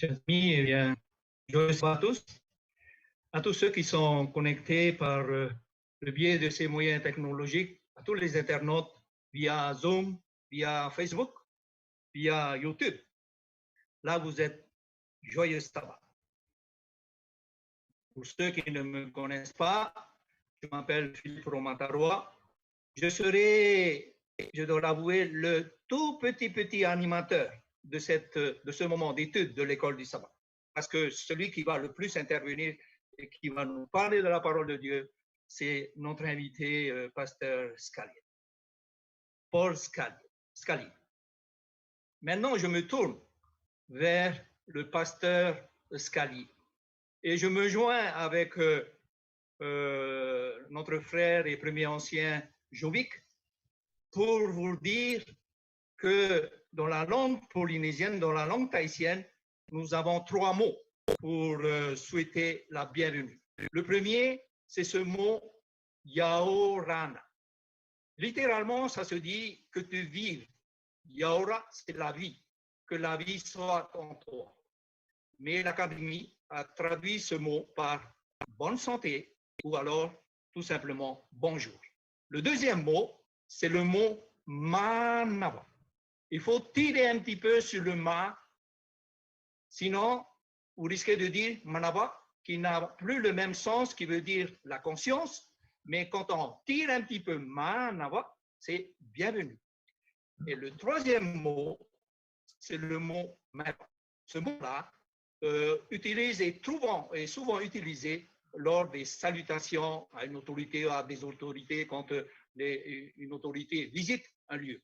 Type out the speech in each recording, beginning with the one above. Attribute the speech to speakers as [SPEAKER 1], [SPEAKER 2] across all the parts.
[SPEAKER 1] Chers amis, eh bien, joyeux soir à tous ceux qui sont connectés par le biais de ces moyens technologiques, à tous les internautes via Zoom, via Facebook, via YouTube. Là, vous êtes joyeux sabbat. Pour ceux qui ne me connaissent pas, je m'appelle Philippe Romataroi. Je serai, je dois l'avouer, le tout petit animateur de ce moment d'étude de l'école du sabbat. Parce que celui qui va le plus intervenir et qui va nous parler de la parole de Dieu, c'est notre invité, pasteur Scalier. Paul Scalier. Maintenant, je me tourne vers le pasteur Scalier et je me joins avec notre frère et premier ancien Jovic pour vous dire que dans la langue polynésienne, dans la langue tahitienne, nous avons 3 mots pour souhaiter la bienvenue. Le premier, c'est ce mot Yaorana. Littéralement, ça se dit que tu vives. Yaora, c'est la vie, que la vie soit en toi. Mais l'Académie a traduit ce mot par bonne santé ou alors tout simplement bonjour. Le deuxième mot, c'est le mot manava. Il faut tirer un petit peu sur le ma, sinon vous risquez de dire manava, qui n'a plus le même sens, qui veut dire la conscience, mais quand on tire un petit peu manava, c'est bienvenue. Et le troisième mot, c'est le mot mava. Ce mot-là est souvent utilisé lors des salutations à une autorité ou à des autorités quand une autorité visite un lieu.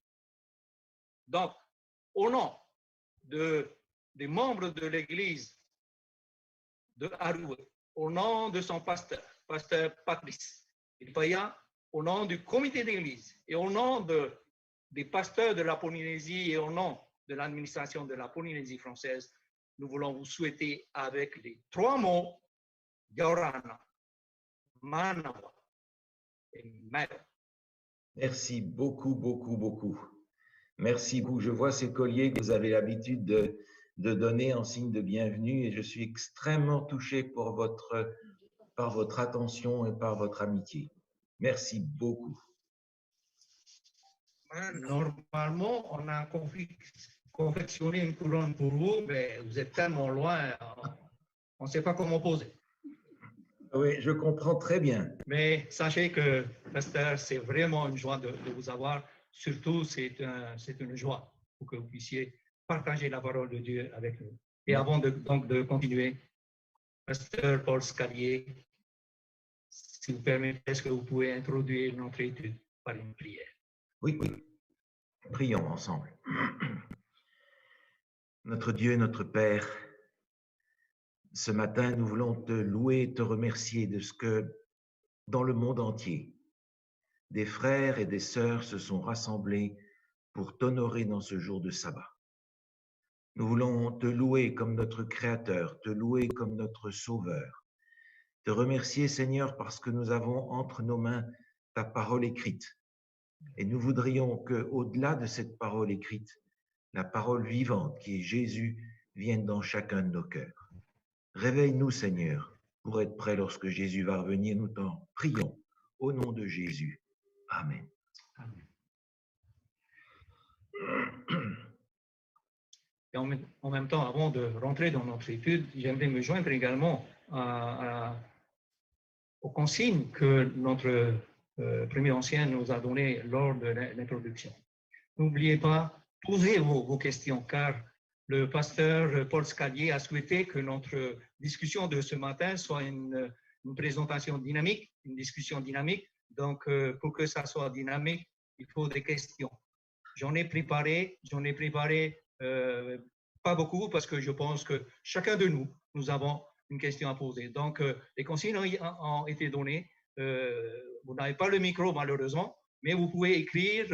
[SPEAKER 1] Donc, au nom des membres de l'Église de Haroué, au nom de son pasteur Patrice Ilpaya, au nom du comité d'église et au nom des pasteurs de la Polynésie et au nom de l'administration de la Polynésie française, nous voulons vous souhaiter avec les 3 mots Yaorana, Manawa et Maya.
[SPEAKER 2] Merci beaucoup, beaucoup, beaucoup. Merci beaucoup. Je vois ces colliers que vous avez l'habitude de donner en signe de bienvenue et je suis extrêmement touché par votre attention et par votre amitié. Merci beaucoup.
[SPEAKER 1] Normalement, on a confectionné une couronne pour vous, mais vous êtes tellement loin, on ne sait pas comment poser.
[SPEAKER 2] Oui, je comprends très bien.
[SPEAKER 1] Mais sachez que, pasteur, c'est vraiment une joie de vous avoir. Surtout, c'est une joie pour que vous puissiez partager la parole de Dieu avec nous. Et avant de continuer, pasteur Paul Scalier, si vous permettez, est-ce que vous pouvez introduire notre étude par une prière?
[SPEAKER 2] Oui. Prions ensemble. Notre Dieu, notre Père, ce matin, nous voulons te louer et te remercier de ce que, dans le monde entier, des frères et des sœurs se sont rassemblés pour t'honorer dans ce jour de sabbat. Nous voulons te louer comme notre Créateur, te louer comme notre Sauveur, te remercier, Seigneur, parce que nous avons entre nos mains ta parole écrite. Et nous voudrions qu'au-delà de cette parole écrite, la parole vivante qui est Jésus vienne dans chacun de nos cœurs. Réveille-nous, Seigneur, pour être prêts lorsque Jésus va revenir. Nous t'en prions au nom de Jésus. Amen.
[SPEAKER 1] Amen. Et en même temps, avant de rentrer dans notre étude, j'aimerais me joindre également aux consignes que notre premier ancien nous a données lors de l'introduction. N'oubliez pas, posez vos questions, car le pasteur Paul Scalier a souhaité que notre discussion de ce matin soit une présentation dynamique, une discussion dynamique. Donc, pour que ça soit dynamique, il faut des questions. J'en ai préparé pas beaucoup parce que je pense que chacun de nous avons une question à poser. Donc, les consignes ont été données. Vous n'avez pas le micro malheureusement, mais vous pouvez écrire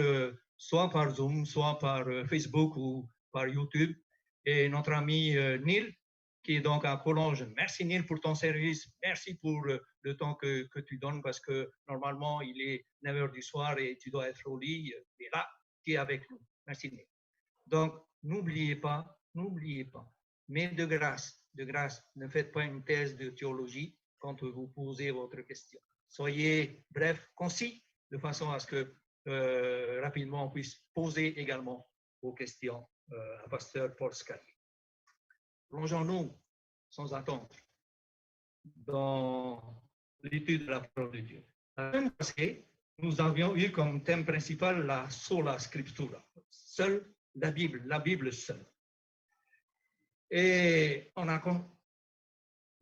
[SPEAKER 1] soit par Zoom, soit par Facebook ou par YouTube. Et notre ami Neil, qui est donc à Collonges, merci Neil pour ton service, merci pour le temps que tu donnes parce que normalement il est 9h du soir et tu dois être au lit. Et là, tu es avec nous. Merci Neil. Donc, n'oubliez pas, Mais de grâce, ne faites pas une thèse de théologie quand vous posez votre question. Soyez bref, concis, de façon à ce que rapidement on puisse poser également vos questions à Pasteur Paul Scali. Plongeons-nous sans attendre dans l'étude de la parole de Dieu. La semaine passée, nous avions eu comme thème principal la sola scriptura, seule la Bible seule. Et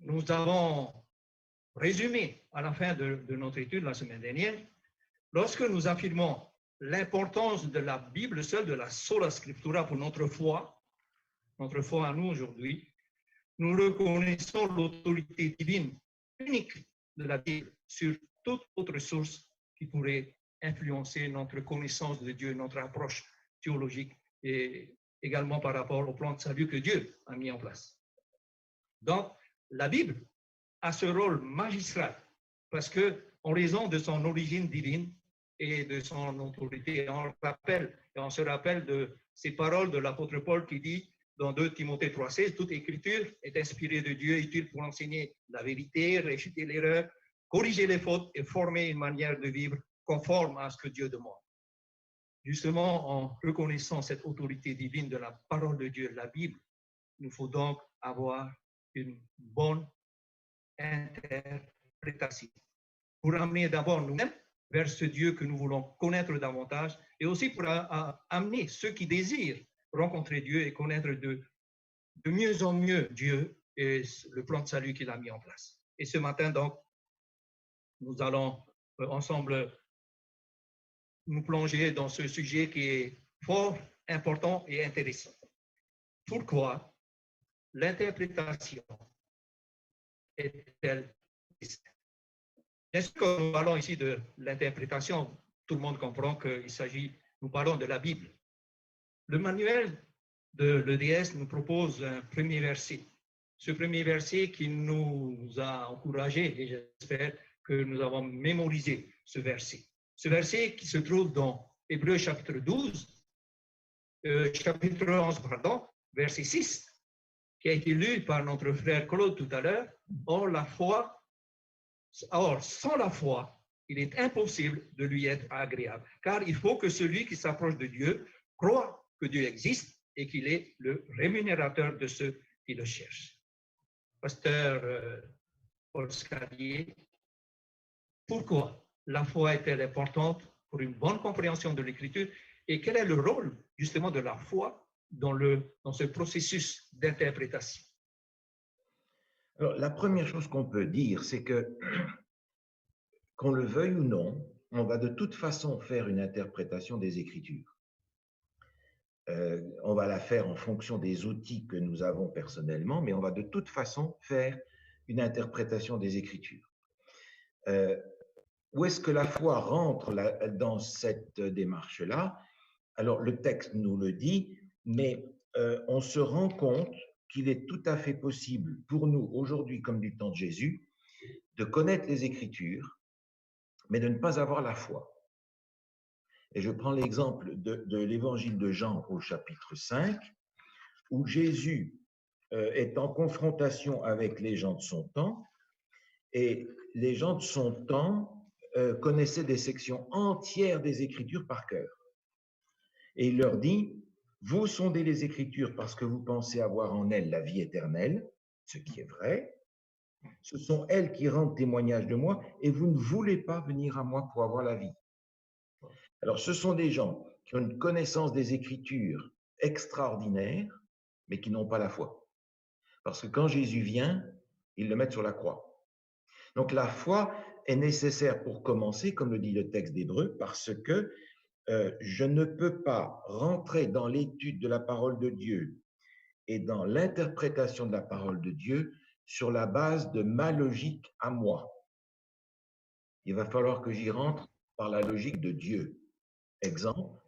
[SPEAKER 1] nous avons résumé à la fin de notre étude la semaine dernière, lorsque nous affirmons l'importance de la Bible seule, de la sola scriptura pour notre foi à nous aujourd'hui, nous reconnaissons l'autorité divine unique de la Bible sur toute autre source qui pourrait influencer notre connaissance de Dieu, notre approche théologique et également par rapport au plan de salut que Dieu a mis en place. Donc, la Bible a ce rôle magistral parce que, en raison de son origine divine et de son autorité, on se rappelle de ces paroles de l'apôtre Paul qui dit dans 2 Timothée 3,16, toute écriture est inspirée de Dieu, utile pour enseigner la vérité, réfuter l'erreur, corriger les fautes et former une manière de vivre conforme à ce que Dieu demande. Justement, en reconnaissant cette autorité divine de la parole de Dieu, la Bible, il nous faut donc avoir une bonne interprétation pour amener d'abord nous-mêmes vers ce Dieu que nous voulons connaître davantage et aussi pour amener ceux qui désirent rencontrer Dieu et connaître de mieux en mieux Dieu et le plan de salut qu'il a mis en place. Et ce matin, donc, nous allons ensemble nous plonger dans ce sujet qui est fort, important et intéressant. Pourquoi l'interprétation est-elle nécessaire? Bien sûr, quand nous parlons ici de l'interprétation, tout le monde comprend qu'il s'agit, nous parlons de la Bible. Le manuel de l'EDS nous propose un premier verset. Ce premier verset qui nous a encouragés, et j'espère que nous avons mémorisé ce verset. Ce verset qui se trouve dans Hébreux chapitre 11, pardon, verset 6, qui a été lu par notre frère Claude tout à l'heure. Or, sans la foi, il est impossible de lui être agréable, car il faut que celui qui s'approche de Dieu croit que Dieu existe et qu'il est le rémunérateur de ceux qui le cherchent. Pasteur Paul Scali, pourquoi la foi est-elle importante pour une bonne compréhension de l'Écriture et quel est le rôle justement de la foi dans ce processus d'interprétation?
[SPEAKER 2] Alors, la première chose qu'on peut dire, c'est que, qu'on le veuille ou non, on va de toute façon faire une interprétation des Écritures. On va la faire en fonction des outils que nous avons personnellement, mais on va de toute façon faire une interprétation des Écritures. Où est-ce que la foi rentre dans cette démarche-là? Alors, le texte nous le dit, mais on se rend compte qu'il est tout à fait possible pour nous, aujourd'hui comme du temps de Jésus, de connaître les Écritures, mais de ne pas avoir la foi. Et je prends l'exemple de l'évangile de Jean au chapitre 5, où Jésus est en confrontation avec les gens de son temps, et les gens de son temps connaissaient des sections entières des Écritures par cœur. Et il leur dit, vous sondez les Écritures parce que vous pensez avoir en elles la vie éternelle, ce qui est vrai. Ce sont elles qui rendent témoignage de moi et vous ne voulez pas venir à moi pour avoir la vie. Alors, ce sont des gens qui ont une connaissance des Écritures extraordinaire, mais qui n'ont pas la foi. Parce que quand Jésus vient, ils le mettent sur la croix. Donc, la foi est nécessaire pour commencer, comme le dit le texte d'Hébreux, parce que je ne peux pas rentrer dans l'étude de la parole de Dieu et dans l'interprétation de la parole de Dieu sur la base de ma logique à moi. Il va falloir que j'y rentre par la logique de Dieu. Exemple,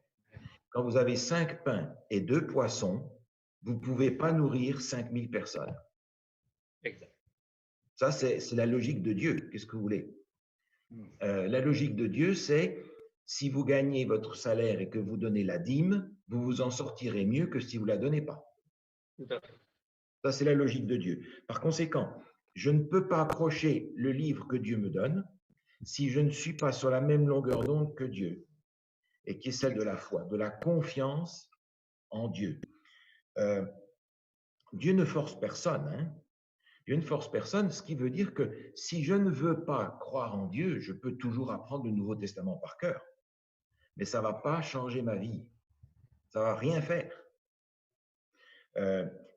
[SPEAKER 2] quand vous avez 5 pains et 2 poissons, vous ne pouvez pas nourrir 5000 personnes.
[SPEAKER 1] Exact.
[SPEAKER 2] Ça, c'est la logique de Dieu. Qu'est-ce que vous voulez? La logique de Dieu, c'est si vous gagnez votre salaire et que vous donnez la dîme, vous vous en sortirez mieux que si vous ne la donnez pas.
[SPEAKER 1] Tout à fait.
[SPEAKER 2] Ça, c'est la logique de Dieu. Par conséquent, je ne peux pas approcher le livre que Dieu me donne si je ne suis pas sur la même longueur d'onde que Dieu, et qui est celle de la foi, de la confiance en Dieu. Dieu ne force personne, hein. Dieu ne force personne, ce qui veut dire que si je ne veux pas croire en Dieu, je peux toujours apprendre le Nouveau Testament par cœur. Mais ça ne va pas changer ma vie. Ça ne va rien faire.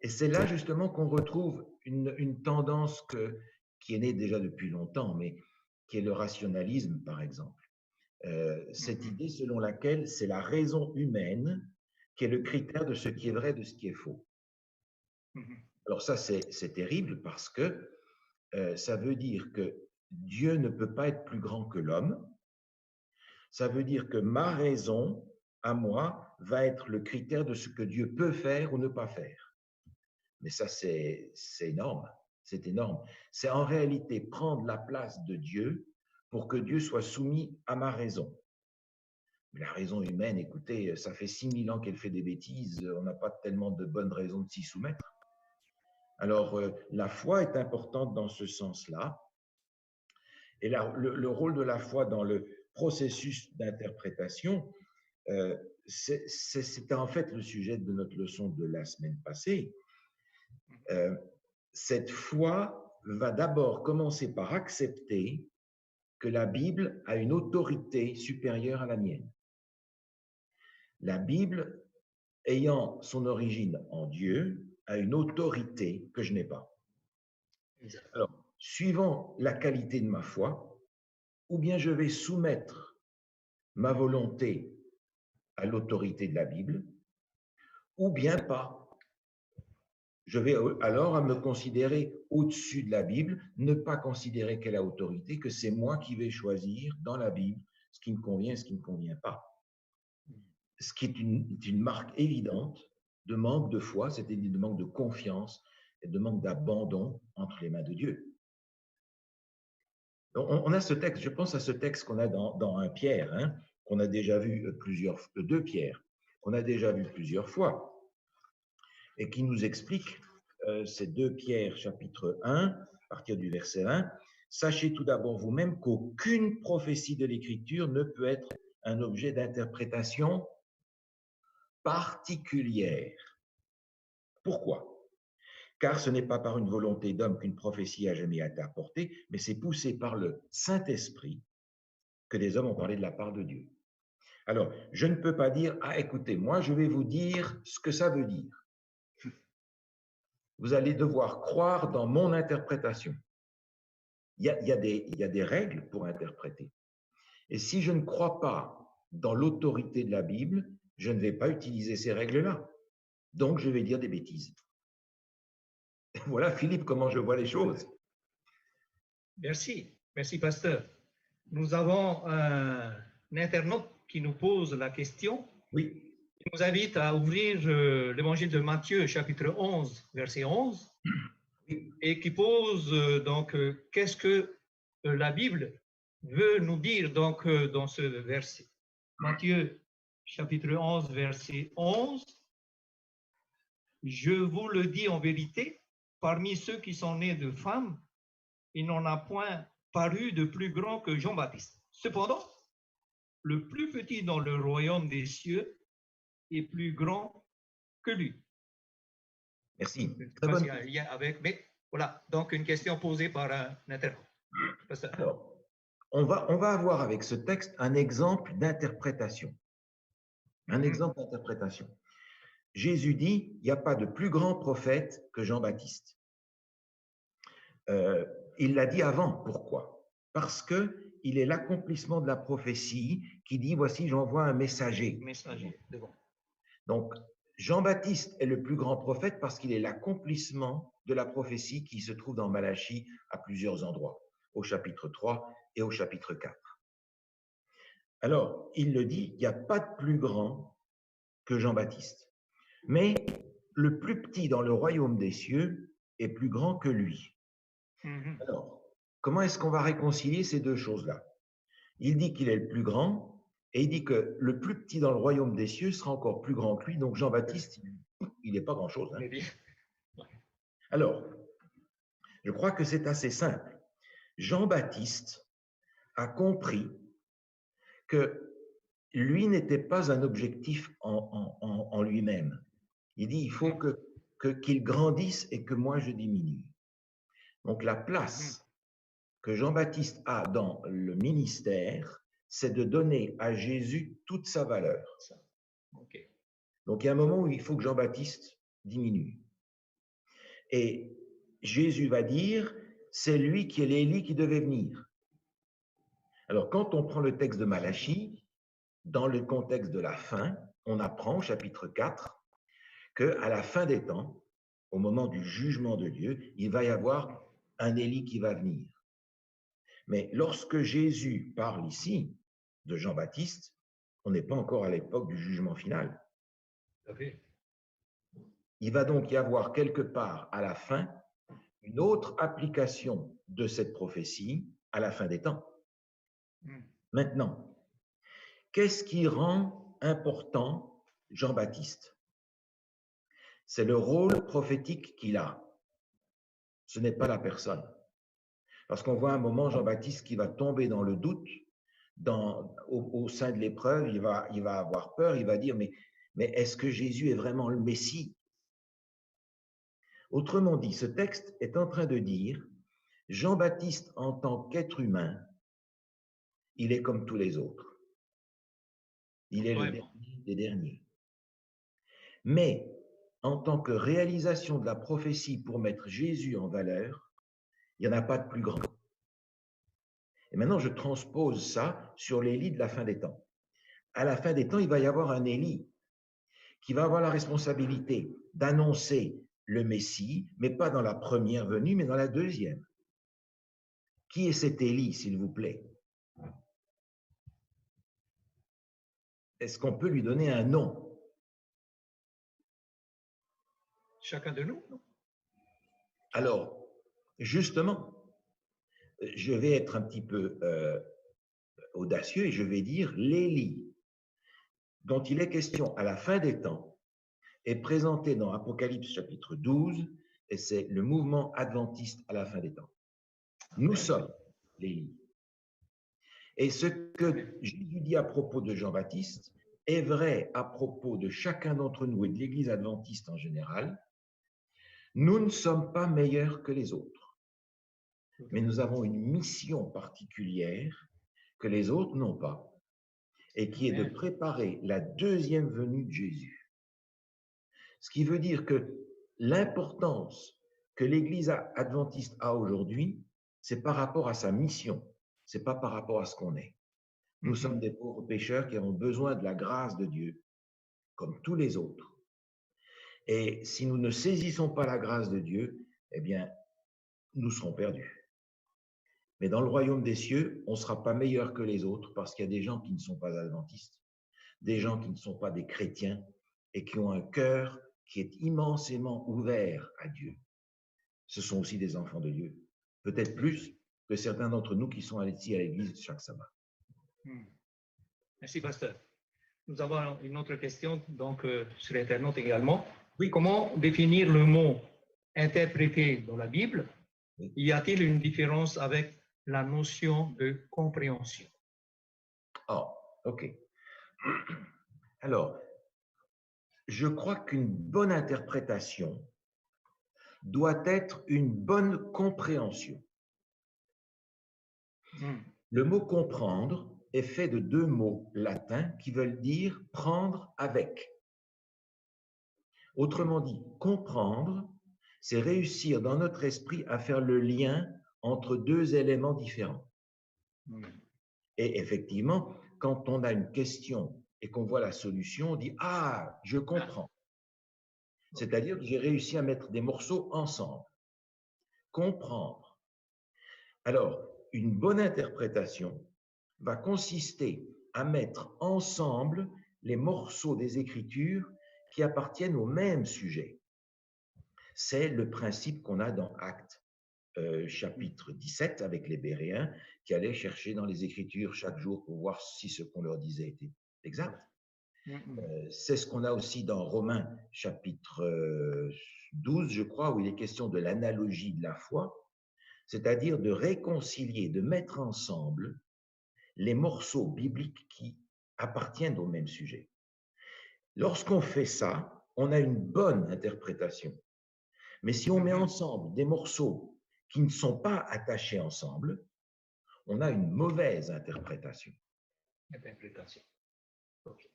[SPEAKER 2] Et c'est là justement qu'on retrouve une tendance qui est née déjà depuis longtemps, mais qui est le rationalisme, par exemple. Cette idée selon laquelle c'est la raison humaine qui est le critère de ce qui est vrai, de ce qui est faux. Alors ça, c'est terrible parce que ça veut dire que Dieu ne peut pas être plus grand que l'homme. Ça veut dire que ma raison, à moi, va être le critère de ce que Dieu peut faire ou ne pas faire. Mais ça, c'est énorme. C'est énorme. C'est en réalité prendre la place de Dieu pour que Dieu soit soumis à ma raison. Mais la raison humaine, écoutez, ça fait 6000 ans qu'elle fait des bêtises. On n'a pas tellement de bonnes raisons de s'y soumettre. Alors, la foi est importante dans ce sens-là. Et le rôle de la foi dans le processus d'interprétation, c'était en fait le sujet de notre leçon de la semaine passée. Cette foi va d'abord commencer par accepter que la Bible a une autorité supérieure à la mienne. La Bible, ayant son origine en Dieu, a une autorité que je n'ai pas. Alors, suivant la qualité de ma foi, ou bien je vais soumettre ma volonté à l'autorité de la Bible, ou bien pas. Je vais alors me considérer au-dessus de la Bible, ne pas considérer qu'elle a autorité, que c'est moi qui vais choisir dans la Bible ce qui me convient et ce qui ne me convient pas. Ce qui est une marque évidente de manque de foi, c'est-à-dire de manque de confiance et de manque d'abandon entre les mains de Dieu. On a ce texte, je pense à ce texte qu'on a dans 1 Pierre, hein, qu'on a déjà vu 2 Pierre, qu'on a déjà vu plusieurs fois, et qui nous explique, c'est 2 Pierre chapitre 1, à partir du verset 1, « Sachez tout d'abord vous-même qu'aucune prophétie de l'Écriture ne peut être un objet d'interprétation particulière. » Pourquoi ? Car ce n'est pas par une volonté d'homme qu'une prophétie a jamais été apportée, mais c'est poussé par le Saint-Esprit que des hommes ont parlé de la part de Dieu. Alors, je ne peux pas dire, ah écoutez, moi je vais vous dire ce que ça veut dire. Vous allez devoir croire dans mon interprétation. Il y a des règles pour interpréter. Et si je ne crois pas dans l'autorité de la Bible, je ne vais pas utiliser ces règles-là. Donc, je vais dire des bêtises. Voilà, Philippe, comment je vois les choses.
[SPEAKER 1] Merci, pasteur. Nous avons un internaute qui nous pose la question.
[SPEAKER 2] Oui.
[SPEAKER 1] Il nous invite à ouvrir l'évangile de Matthieu, chapitre 11, verset 11, et qui pose donc qu'est-ce que la Bible veut nous dire donc dans ce verset. Matthieu, chapitre 11, verset 11. Je vous le dis en vérité, parmi ceux qui sont nés de femmes, il n'en a point paru de plus grand que Jean-Baptiste. Cependant, le plus petit dans le royaume des cieux est plus grand que lui.
[SPEAKER 2] Merci.
[SPEAKER 1] Très bonne. Il y a un lien avec, mais voilà, donc une question posée par un internaute.
[SPEAKER 2] Alors, on va avoir avec ce texte un exemple d'interprétation. Un exemple d'interprétation. Jésus dit, il n'y a pas de plus grand prophète que Jean-Baptiste. Il l'a dit avant. Pourquoi ? Parce qu'il est l'accomplissement de la prophétie qui dit, voici, j'envoie un messager. Donc, Jean-Baptiste est le plus grand prophète parce qu'il est l'accomplissement de la prophétie qui se trouve dans Malachie à plusieurs endroits, au chapitre 3 et au chapitre 4. Alors, il le dit, il n'y a pas de plus grand que Jean-Baptiste. Mais le plus petit dans le royaume des cieux est plus grand que lui. Alors, comment est-ce qu'on va réconcilier ces deux choses-là? Il dit qu'il est le plus grand et il dit que le plus petit dans le royaume des cieux sera encore plus grand que lui. Donc Jean-Baptiste, il n'est pas grand-chose. Hein. Alors, je crois que c'est assez simple. Jean-Baptiste a compris que lui n'était pas un objectif en lui-même. Il dit, il faut qu'il grandisse et que moi je diminue. Donc la place que Jean-Baptiste a dans le ministère, c'est de donner à Jésus toute sa valeur.
[SPEAKER 1] Okay.
[SPEAKER 2] Donc il y a un moment où il faut que Jean-Baptiste diminue. Et Jésus va dire, c'est lui qui est l'Élie qui devait venir. Alors quand on prend le texte de Malachie, dans le contexte de la fin, on apprend au chapitre 4 qu'à la fin des temps, au moment du jugement de Dieu, il va y avoir un Élie qui va venir. Mais lorsque Jésus parle ici de Jean-Baptiste, on n'est pas encore à l'époque du jugement final.
[SPEAKER 1] Okay.
[SPEAKER 2] Il va donc y avoir quelque part à la fin une autre application de cette prophétie à la fin des temps. Maintenant, qu'est-ce qui rend important Jean-Baptiste? C'est le rôle prophétique qu'il a. Ce n'est pas la personne. Parce qu'on voit un moment Jean-Baptiste qui va tomber dans le doute, au sein de l'épreuve, il va avoir peur, il va dire, mais est-ce que Jésus est vraiment le Messie? Autrement dit, ce texte est en train de dire, Jean-Baptiste en tant qu'être humain, il est comme tous les autres. Il est le dernier des derniers. Mais en tant que réalisation de la prophétie pour mettre Jésus en valeur, il n'y en a pas de plus grand. Et maintenant, je transpose ça sur l'Élie de la fin des temps. À la fin des temps, il va y avoir un Élie qui va avoir la responsabilité d'annoncer le Messie, mais pas dans la première venue, mais dans la deuxième. Qui est cet Élie, s'il vous plaît? Est-ce qu'on peut lui donner un nom?
[SPEAKER 1] Chacun de nous?
[SPEAKER 2] Alors, justement, je vais être un petit peu audacieux et je vais dire l'Élie dont il est question à la fin des temps est présenté dans Apocalypse chapitre 12 et c'est le mouvement adventiste à la fin des temps. Nous sommes l'Élie. Et ce que Jésus dit à propos de Jean-Baptiste est vrai à propos de chacun d'entre nous et de l'Église adventiste en général. Nous ne sommes pas meilleurs que les autres, mais nous avons une mission particulière que les autres n'ont pas, et qui est de préparer la deuxième venue de Jésus. Ce qui veut dire que l'importance que l'Église adventiste a aujourd'hui, c'est par rapport à sa mission, c'est pas par rapport à ce qu'on est. Nous sommes des pauvres pécheurs qui avons besoin de la grâce de Dieu, comme tous les autres. Et si nous ne saisissons pas la grâce de Dieu, eh bien, nous serons perdus. Mais dans le royaume des cieux, on ne sera pas meilleur que les autres parce qu'il y a des gens qui ne sont pas adventistes, des gens qui ne sont pas des chrétiens et qui ont un cœur qui est immensément ouvert à Dieu. Ce sont aussi des enfants de Dieu, peut-être plus que certains d'entre nous qui sont ici à l'église chaque sabbat.
[SPEAKER 1] Merci, pasteur. Nous avons une autre question, donc sur Internet également.
[SPEAKER 2] Oui.
[SPEAKER 1] Comment définir le mot interprété dans la Bible?
[SPEAKER 2] Oui.
[SPEAKER 1] Y a-t-il une différence avec la notion de compréhension?
[SPEAKER 2] Oh, ok. Alors, je crois qu'une bonne interprétation doit être une bonne compréhension. Le mot comprendre est fait de deux mots latins qui veulent dire prendre avec. Autrement dit, comprendre, c'est réussir dans notre esprit à faire le lien entre deux éléments différents. Et effectivement, quand on a une question et qu'on voit la solution, on dit « Ah, je comprends ». C'est-à-dire que j'ai réussi à mettre des morceaux ensemble. Comprendre. Alors, une bonne interprétation va consister à mettre ensemble les morceaux des Écritures qui appartiennent au même sujet. C'est le principe qu'on a dans Actes chapitre 17 avec les Béréens qui allaient chercher dans les Écritures chaque jour pour voir si ce qu'on leur disait était exact. C'est ce qu'on a aussi dans Romains chapitre 12, je crois, où il est question de l'analogie de la foi, c'est-à-dire de réconcilier, de mettre ensemble les morceaux bibliques qui appartiennent au même sujet. Lorsqu'on fait ça, on a une bonne interprétation. Mais si on met ensemble des morceaux qui ne sont pas attachés ensemble, on a une mauvaise interprétation.
[SPEAKER 1] Interprétation. Ok.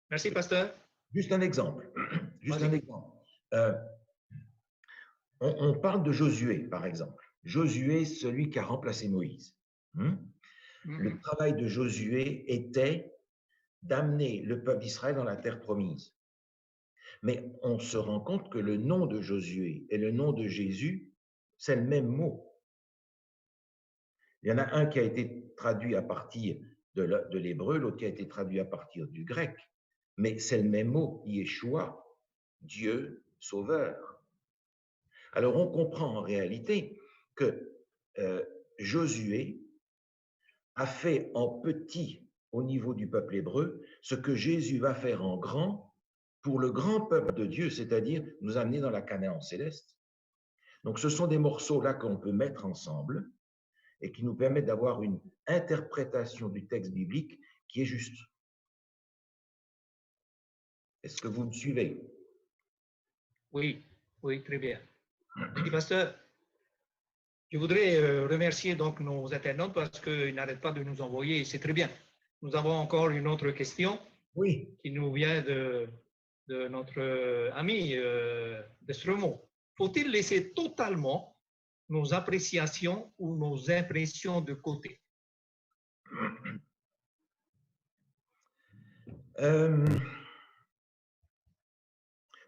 [SPEAKER 1] Merci, pasteur.
[SPEAKER 2] Juste un exemple. Juste
[SPEAKER 1] Vas-y.
[SPEAKER 2] un exemple. On parle de Josué, par exemple. Josué, celui qui a remplacé Moïse. Le travail de Josué était d'amener le peuple d'Israël dans la terre promise. Mais on se rend compte que le nom de Josué et le nom de Jésus, c'est le même mot. Il y en a un qui a été traduit à partir de l'hébreu, l'autre qui a été traduit à partir du grec. Mais c'est le même mot, Yeshua, Dieu, Sauveur. Alors on comprend en réalité que Josué a fait en petit au niveau du peuple hébreu ce que Jésus va faire en grand pour le grand peuple de Dieu, c'est-à-dire nous amener dans la Canaan céleste. Donc ce sont des morceaux là qu'on peut mettre ensemble et qui nous permettent d'avoir une interprétation du texte biblique qui est juste. Est-ce que vous me suivez?
[SPEAKER 1] Oui, oui, très bien. Et pasteur, je voudrais remercier donc nos internautes parce qu'ils n'arrêtent pas de nous envoyer, c'est très bien. Nous avons encore une autre question
[SPEAKER 2] Oui.
[SPEAKER 1] qui nous vient de notre ami Destremont. Faut-il laisser totalement nos appréciations ou nos impressions de côté?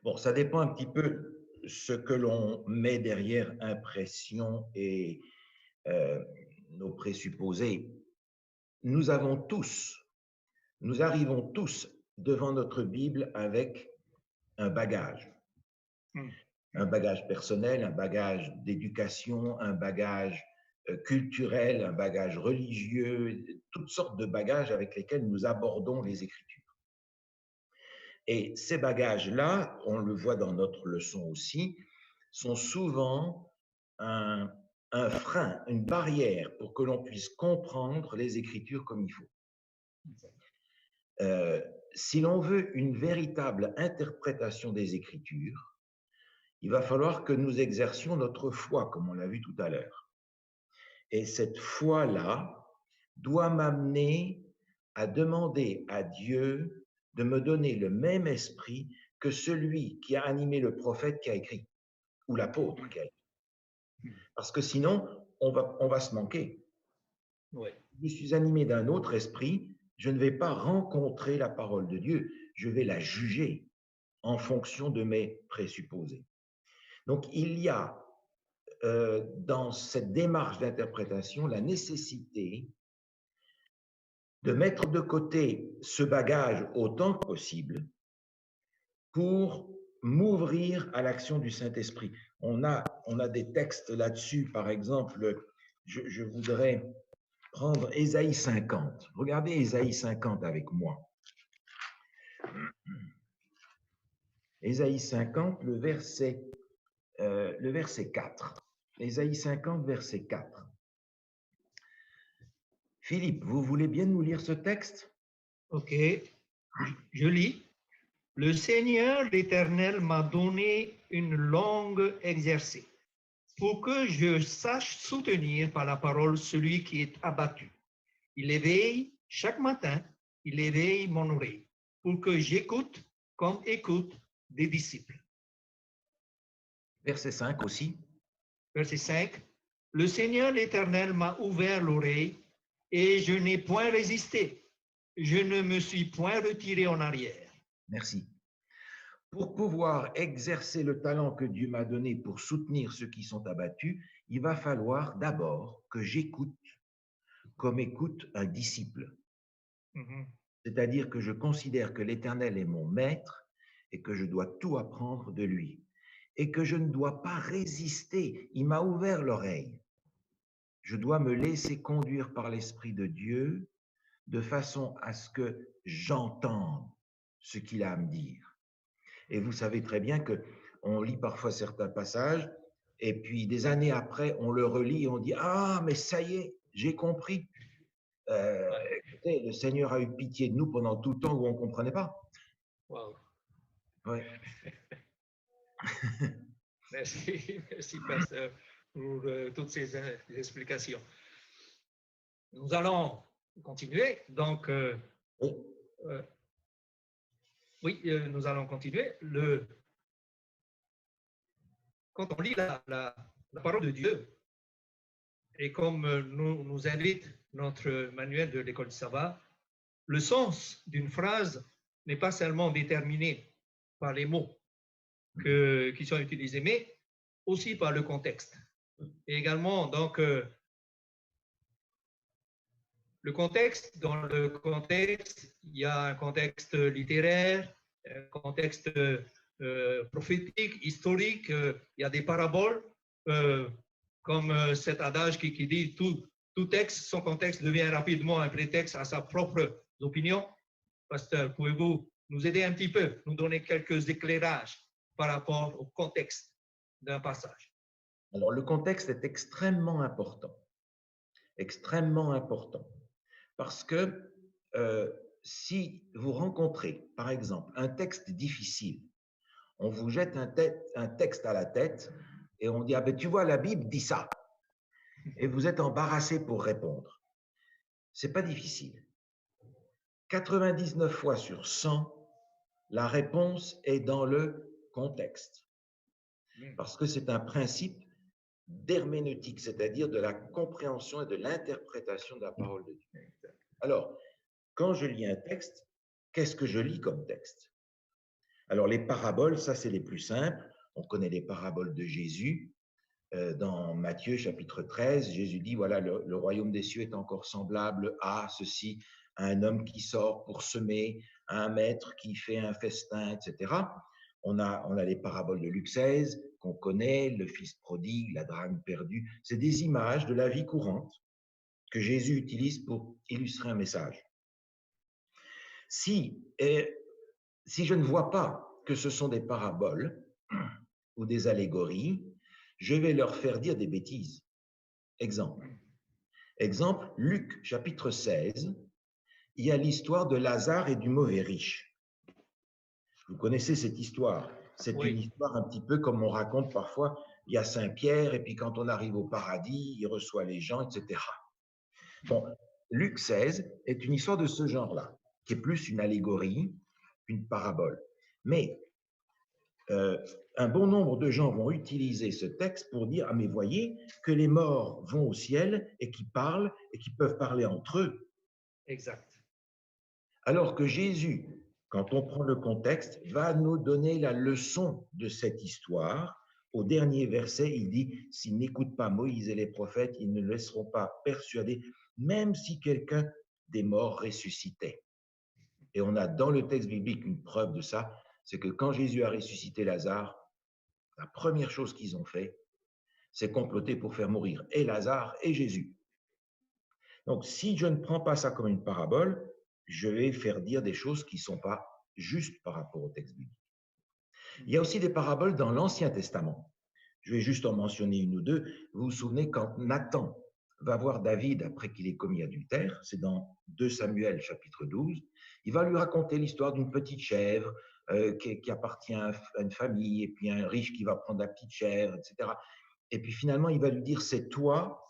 [SPEAKER 2] Bon, ça dépend un petit peu ce que l'on met derrière impression et nos présupposés. Nous arrivons tous devant notre Bible avec un bagage. Un bagage personnel, un bagage d'éducation, un bagage culturel, un bagage religieux, toutes sortes de bagages avec lesquels nous abordons les Écritures. Et ces bagages-là, on le voit dans notre leçon aussi, sont souvent un frein, une barrière pour que l'on puisse comprendre les Écritures comme il faut. Si l'on veut une véritable interprétation des Écritures, il va falloir que nous exercions notre foi, comme on l'a vu tout à l'heure. Et cette foi-là doit m'amener à demander à Dieu de me donner le même esprit que celui qui a animé le prophète qui a écrit, ou l'apôtre qui a écrit. Parce que sinon, on va se manquer.
[SPEAKER 1] Oui.
[SPEAKER 2] Je suis animé d'un autre esprit, je ne vais pas rencontrer la parole de Dieu, je vais la juger en fonction de mes présupposés. Donc, il y a dans cette démarche d'interprétation la nécessité de mettre de côté ce bagage autant que possible pour m'ouvrir à l'action du Saint-Esprit. On a des textes là-dessus, par exemple, je voudrais prendre Ésaïe 50. Regardez Ésaïe 50 avec moi. Ésaïe 50, le verset 4. Ésaïe 50, verset 4. Philippe, vous voulez bien nous lire ce texte?
[SPEAKER 1] Ok, je lis. Le Seigneur l'Éternel m'a donné une langue exercée pour que je sache soutenir par la parole celui qui est abattu. Il éveille chaque matin, il éveille mon oreille pour que j'écoute comme écoute des disciples.
[SPEAKER 2] Verset 5 aussi.
[SPEAKER 1] Verset 5. Le Seigneur l'Éternel m'a ouvert l'oreille et je n'ai point résisté. Je ne me suis point retiré en arrière.
[SPEAKER 2] Merci. Pour pouvoir exercer le talent que Dieu m'a donné pour soutenir ceux qui sont abattus, il va falloir d'abord que j'écoute comme écoute un disciple. C'est-à-dire que je considère que l'Éternel est mon maître et que je dois tout apprendre de lui et que je ne dois pas résister. Il m'a ouvert l'oreille. Je dois me laisser conduire par l'Esprit de Dieu de façon à ce que j'entende ce qu'il a à me dire. Et vous savez très bien que on lit parfois certains passages, et puis des années après, on le relit et on dit: «Ah, mais ça y est, j'ai compris.
[SPEAKER 1] Ouais.
[SPEAKER 2] Écoutez, le Seigneur a eu pitié de nous pendant tout le temps où on ne comprenait pas.»
[SPEAKER 1] Wow.
[SPEAKER 2] Ouais.
[SPEAKER 1] Merci, merci, pasteur, pour toutes ces explications. Nous allons continuer. Donc,
[SPEAKER 2] Oui.
[SPEAKER 1] oui, nous allons continuer. Quand on lit la parole de Dieu, et comme nous invite notre manuel de l'école du sabbat, le sens d'une phrase n'est pas seulement déterminé par les mots qui sont utilisés, mais aussi par le contexte. Et également, donc, le contexte, dans le contexte, il y a un contexte littéraire, un contexte prophétique, historique, il y a des paraboles, comme cet adage qui dit tout texte, son contexte devient rapidement un prétexte à sa propre opinion. Pasteur, pouvez-vous nous aider un petit peu, nous donner quelques éclairages par rapport au contexte d'un passage?
[SPEAKER 2] Alors, le contexte est extrêmement important. Extrêmement important. Parce que si vous rencontrez, par exemple, un texte difficile, on vous jette un texte à la tête et on dit: «Ah ben, tu vois, la Bible dit ça.» Et vous êtes embarrassé pour répondre. C'est pas difficile. 99 fois sur 100, la réponse est dans le contexte. Parce que c'est un principe d'herméneutique, c'est-à-dire de la compréhension et de l'interprétation de la parole de Dieu. Alors, quand je lis un texte, qu'est-ce que je lis comme texte? Alors, les paraboles, ça, c'est les plus simples. On connaît les paraboles de Jésus. Dans Matthieu, chapitre 13, Jésus dit, voilà, le royaume des cieux est encore semblable à ceci, à un homme qui sort pour semer, à un maître qui fait un festin, etc. On a les paraboles de Luc 16 qu'on connaît, le fils prodigue, la drachme perdue. C'est des images de la vie courante que Jésus utilise pour illustrer un message. Si je ne vois pas que ce sont des paraboles ou des allégories, je vais leur faire dire des bêtises. Exemple, Luc chapitre 16, il y a l'histoire de Lazare et du mauvais riche. Vous connaissez cette histoire. C'est
[SPEAKER 1] Oui.
[SPEAKER 2] Une histoire un petit peu comme on raconte parfois, il y a Saint-Pierre, et puis quand on arrive au paradis, il reçoit les gens, etc. Bon, Luc 16 est une histoire de ce genre-là, qui est plus une allégorie qu'une parabole. Mais un bon nombre de gens vont utiliser ce texte pour dire: ah mais voyez que les morts vont au ciel et qui parlent et qui peuvent parler entre eux.
[SPEAKER 1] Exact.
[SPEAKER 2] Alors que Jésus, quand on prend le contexte, va nous donner la leçon de cette histoire. Au dernier verset, il dit: s'ils n'écoutent pas Moïse et les prophètes, ils ne le laisseront pas persuader, même si quelqu'un des morts ressuscitait. Et on a dans le texte biblique une preuve de ça, c'est que quand Jésus a ressuscité Lazare, la première chose qu'ils ont fait, c'est comploter pour faire mourir et Lazare et Jésus. Donc, si je ne prends pas ça comme une parabole, je vais faire dire des choses qui ne sont pas justes par rapport au texte biblique. Il y a aussi des paraboles dans l'Ancien Testament. Je vais juste en mentionner une ou deux. Vous vous souvenez quand Nathan va voir David après qu'il ait commis adultère, c'est dans 2 Samuel chapitre 12, il va lui raconter l'histoire d'une petite chèvre qui appartient à une famille, et puis un riche qui va prendre la petite chèvre, etc. Et puis finalement, il va lui dire: c'est toi,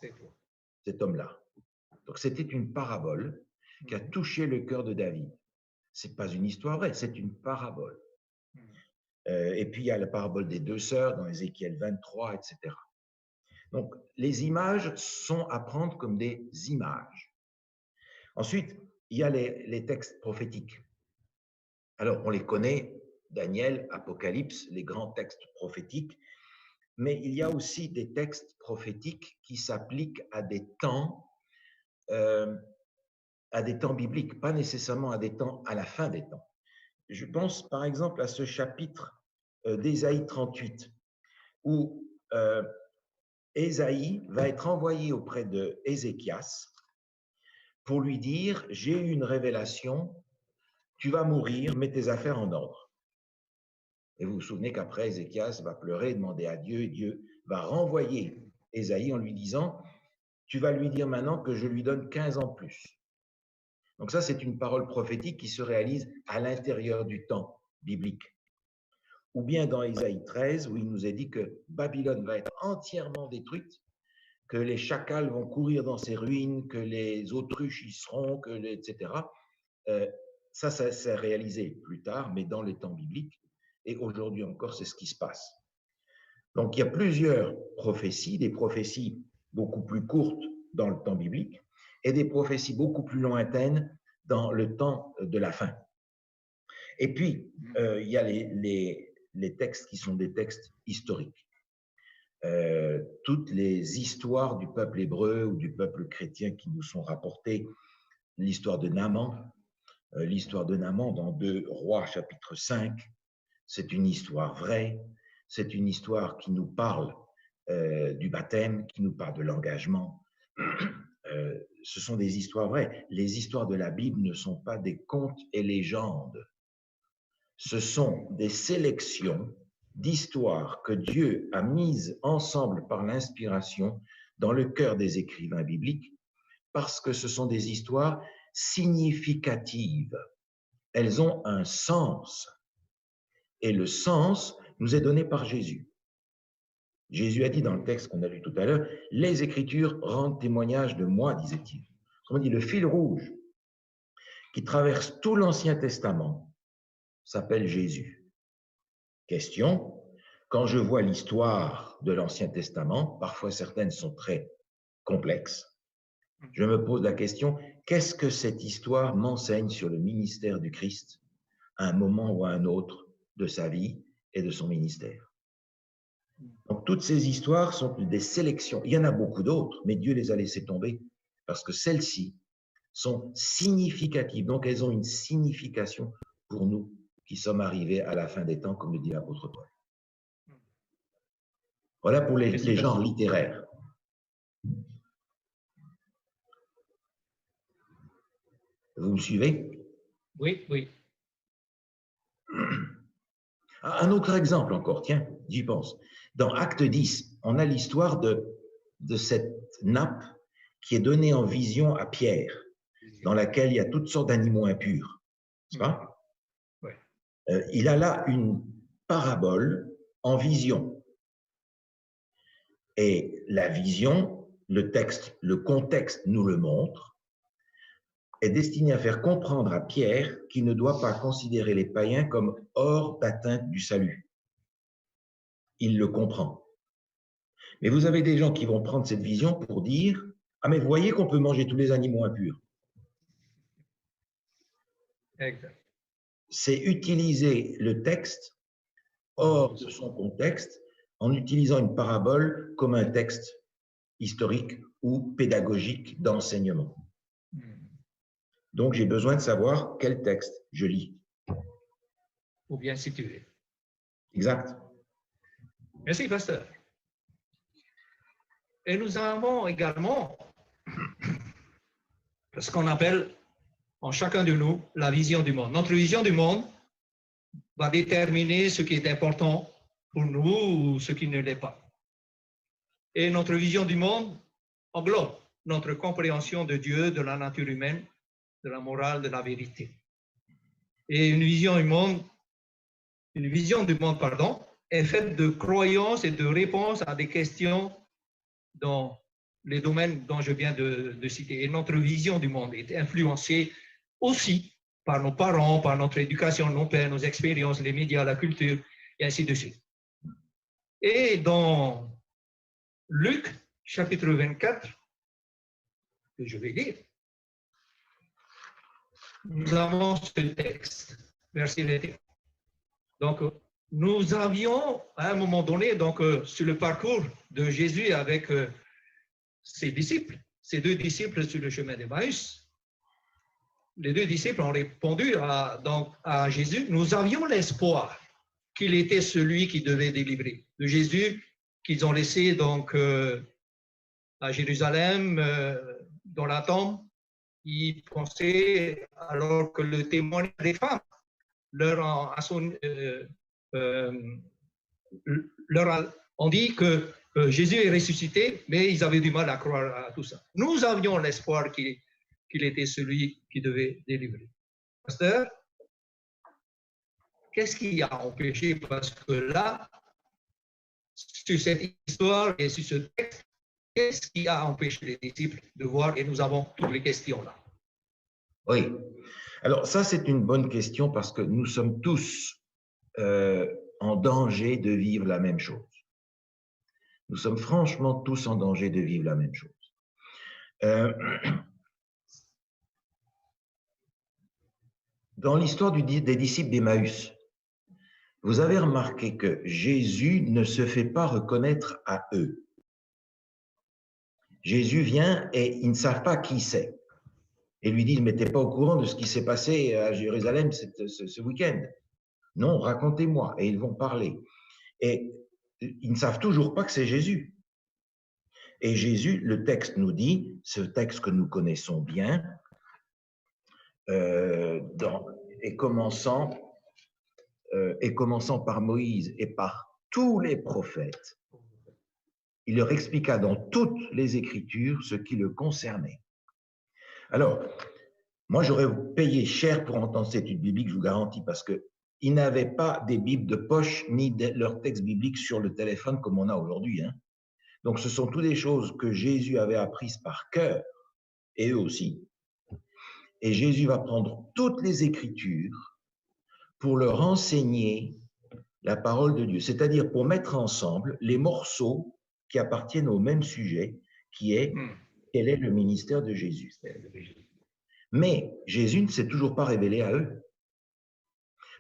[SPEAKER 2] cet homme-là. Donc c'était une parabole qui a touché le cœur de David. Ce n'est pas une histoire vraie, c'est une parabole. Et puis il y a la parabole des 2 sœurs dans Ézéchiel 23, etc. Donc les images sont à prendre comme des images. Ensuite, il y a les textes prophétiques. Alors on les connaît, Daniel, Apocalypse, les grands textes prophétiques, mais il y a aussi des textes prophétiques qui s'appliquent à des temps bibliques, pas nécessairement à des temps à la fin des temps. Je pense par exemple à ce chapitre d'Ésaïe 38, où Ésaïe va être envoyé auprès de Ézéchias pour lui dire: j'ai eu une révélation, tu vas mourir, mets tes affaires en ordre. Et vous vous souvenez qu'après, Ézéchias va pleurer, demander à Dieu, et Dieu va renvoyer Ésaïe en lui disant, tu vas lui dire maintenant que je lui donne 15 ans de plus. Donc ça, c'est une parole prophétique qui se réalise à l'intérieur du temps biblique. Ou bien dans Ésaïe 13, où il nous est dit que Babylone va être entièrement détruite, que les chacals vont courir dans ses ruines, que les autruches y seront, etc. Ça s'est réalisé plus tard, mais dans le temps biblique. Et aujourd'hui encore, c'est ce qui se passe. Donc, il y a plusieurs prophéties, des prophéties beaucoup plus courtes dans le temps biblique et des prophéties beaucoup plus lointaines dans le temps de la fin. Et puis, il y a les textes qui sont des textes historiques. Toutes les histoires du peuple hébreu ou du peuple chrétien qui nous sont rapportées, l'histoire de Naaman dans 2 Rois chapitre 5, c'est une histoire vraie, c'est une histoire qui nous parle du baptême, qui nous parle de l'engagement. Ce sont des histoires vraies. Les histoires de la Bible ne sont pas des contes et légendes. Ce sont des sélections d'histoires que Dieu a mises ensemble par l'inspiration dans le cœur des écrivains bibliques, parce que ce sont des histoires significatives. Elles ont un sens. Et le sens nous est donné par Jésus. Jésus a dit dans le texte qu'on a lu tout à l'heure, « Les Écritures rendent témoignage de moi », disait-il. On dit, le fil rouge qui traverse tout l'Ancien Testament s'appelle Jésus. Question, quand je vois l'histoire de l'Ancien Testament, parfois certaines sont très complexes, je me pose la question, qu'est-ce que cette histoire m'enseigne sur le ministère du Christ à un moment ou à un autre de sa vie et de son ministère? Donc, toutes ces histoires sont des sélections. Il y en a beaucoup d'autres, mais Dieu les a laissées tomber parce que celles-ci sont significatives. Donc, elles ont une signification pour nous qui sommes arrivés à la fin des temps, comme le dit l'apôtre Paul. Voilà pour les genres littéraires. Vous me suivez?
[SPEAKER 1] Oui, oui.
[SPEAKER 2] Un autre exemple encore, tiens, j'y pense. Dans Acte 10, on a l'histoire de cette nappe qui est donnée en vision à Pierre, dans laquelle il y a toutes sortes d'animaux impurs. N'est-ce pas?
[SPEAKER 1] Oui.
[SPEAKER 2] Il a là une parabole en vision. Et la vision, le texte, le contexte nous le montre, est destiné à faire comprendre à Pierre qu'il ne doit pas considérer les païens comme hors d'atteinte du salut. Il le comprend. Mais vous avez des gens qui vont prendre cette vision pour dire « Ah, mais vous voyez qu'on peut manger tous les animaux impurs. » C'est utiliser le texte hors de son contexte en utilisant une parabole comme un texte historique ou pédagogique d'enseignement. Donc, j'ai besoin de savoir quel texte je lis.
[SPEAKER 1] Ou bien situé.
[SPEAKER 2] Exact.
[SPEAKER 1] Merci, pasteur. Et nous avons également ce qu'on appelle en chacun de nous la vision du monde. Notre vision du monde va déterminer ce qui est important pour nous ou ce qui ne l'est pas. Et notre vision du monde englobe notre compréhension de Dieu, de la nature humaine, de la morale, de la vérité. Et une vision du monde, est faite de croyances et de réponses à des questions dans les domaines dont je viens de citer. Et notre vision du monde est influencée aussi par nos parents, par notre éducation, nos pères, nos expériences, les médias, la culture, et ainsi de suite. Et dans Luc, chapitre 24, que je vais lire, nous avons ce texte, verset 21. Donc, nous avions, à un moment donné, sur le parcours de Jésus avec ses disciples, ses 2 disciples sur le chemin d'Emmaüs, les 2 disciples ont répondu à Jésus, nous avions l'espoir qu'il était celui qui devait délivrer. De Jésus qu'ils ont laissé à Jérusalem, dans la tombe, ils pensaient, alors que le témoignage des femmes leur on dit que Jésus est ressuscité, mais ils avaient du mal à croire à tout ça. Nous avions l'espoir qu'il était celui qui devait délivrer. Pasteur, qu'est-ce qui a empêché? Parce que là, sur cette histoire et sur ce texte, qu'est-ce qui a empêché les disciples de voir? Et nous avons toutes les questions là.
[SPEAKER 2] Oui. Alors ça, c'est une bonne question parce que nous sommes tous en danger de vivre la même chose. Nous sommes franchement tous en danger de vivre la même chose. Dans l'histoire des disciples d'Emmaüs, vous avez remarqué que Jésus ne se fait pas reconnaître à eux. Jésus vient et ils ne savent pas qui c'est. Et lui disent, mais tu n'es pas au courant de ce qui s'est passé à Jérusalem ce week-end. Non, racontez-moi. Et ils vont parler. Et ils ne savent toujours pas que c'est Jésus. Et Jésus, le texte nous dit, ce texte que nous connaissons bien, et commençant par Moïse et par tous les prophètes, il leur expliqua dans toutes les Écritures ce qui le concernait. Alors, moi, j'aurais payé cher pour entendre cette étude biblique, je vous garantis, parce qu'ils n'avaient pas des Bibles de poche ni leurs textes bibliques sur le téléphone comme on a aujourd'hui. Hein. Donc, ce sont toutes des choses que Jésus avait apprises par cœur, et eux aussi. Et Jésus va prendre toutes les Écritures pour leur enseigner la parole de Dieu, c'est-à-dire pour mettre ensemble les morceaux qui appartiennent au même sujet, qui est quel est le ministère de Jésus. Mais Jésus ne s'est toujours pas révélé à eux.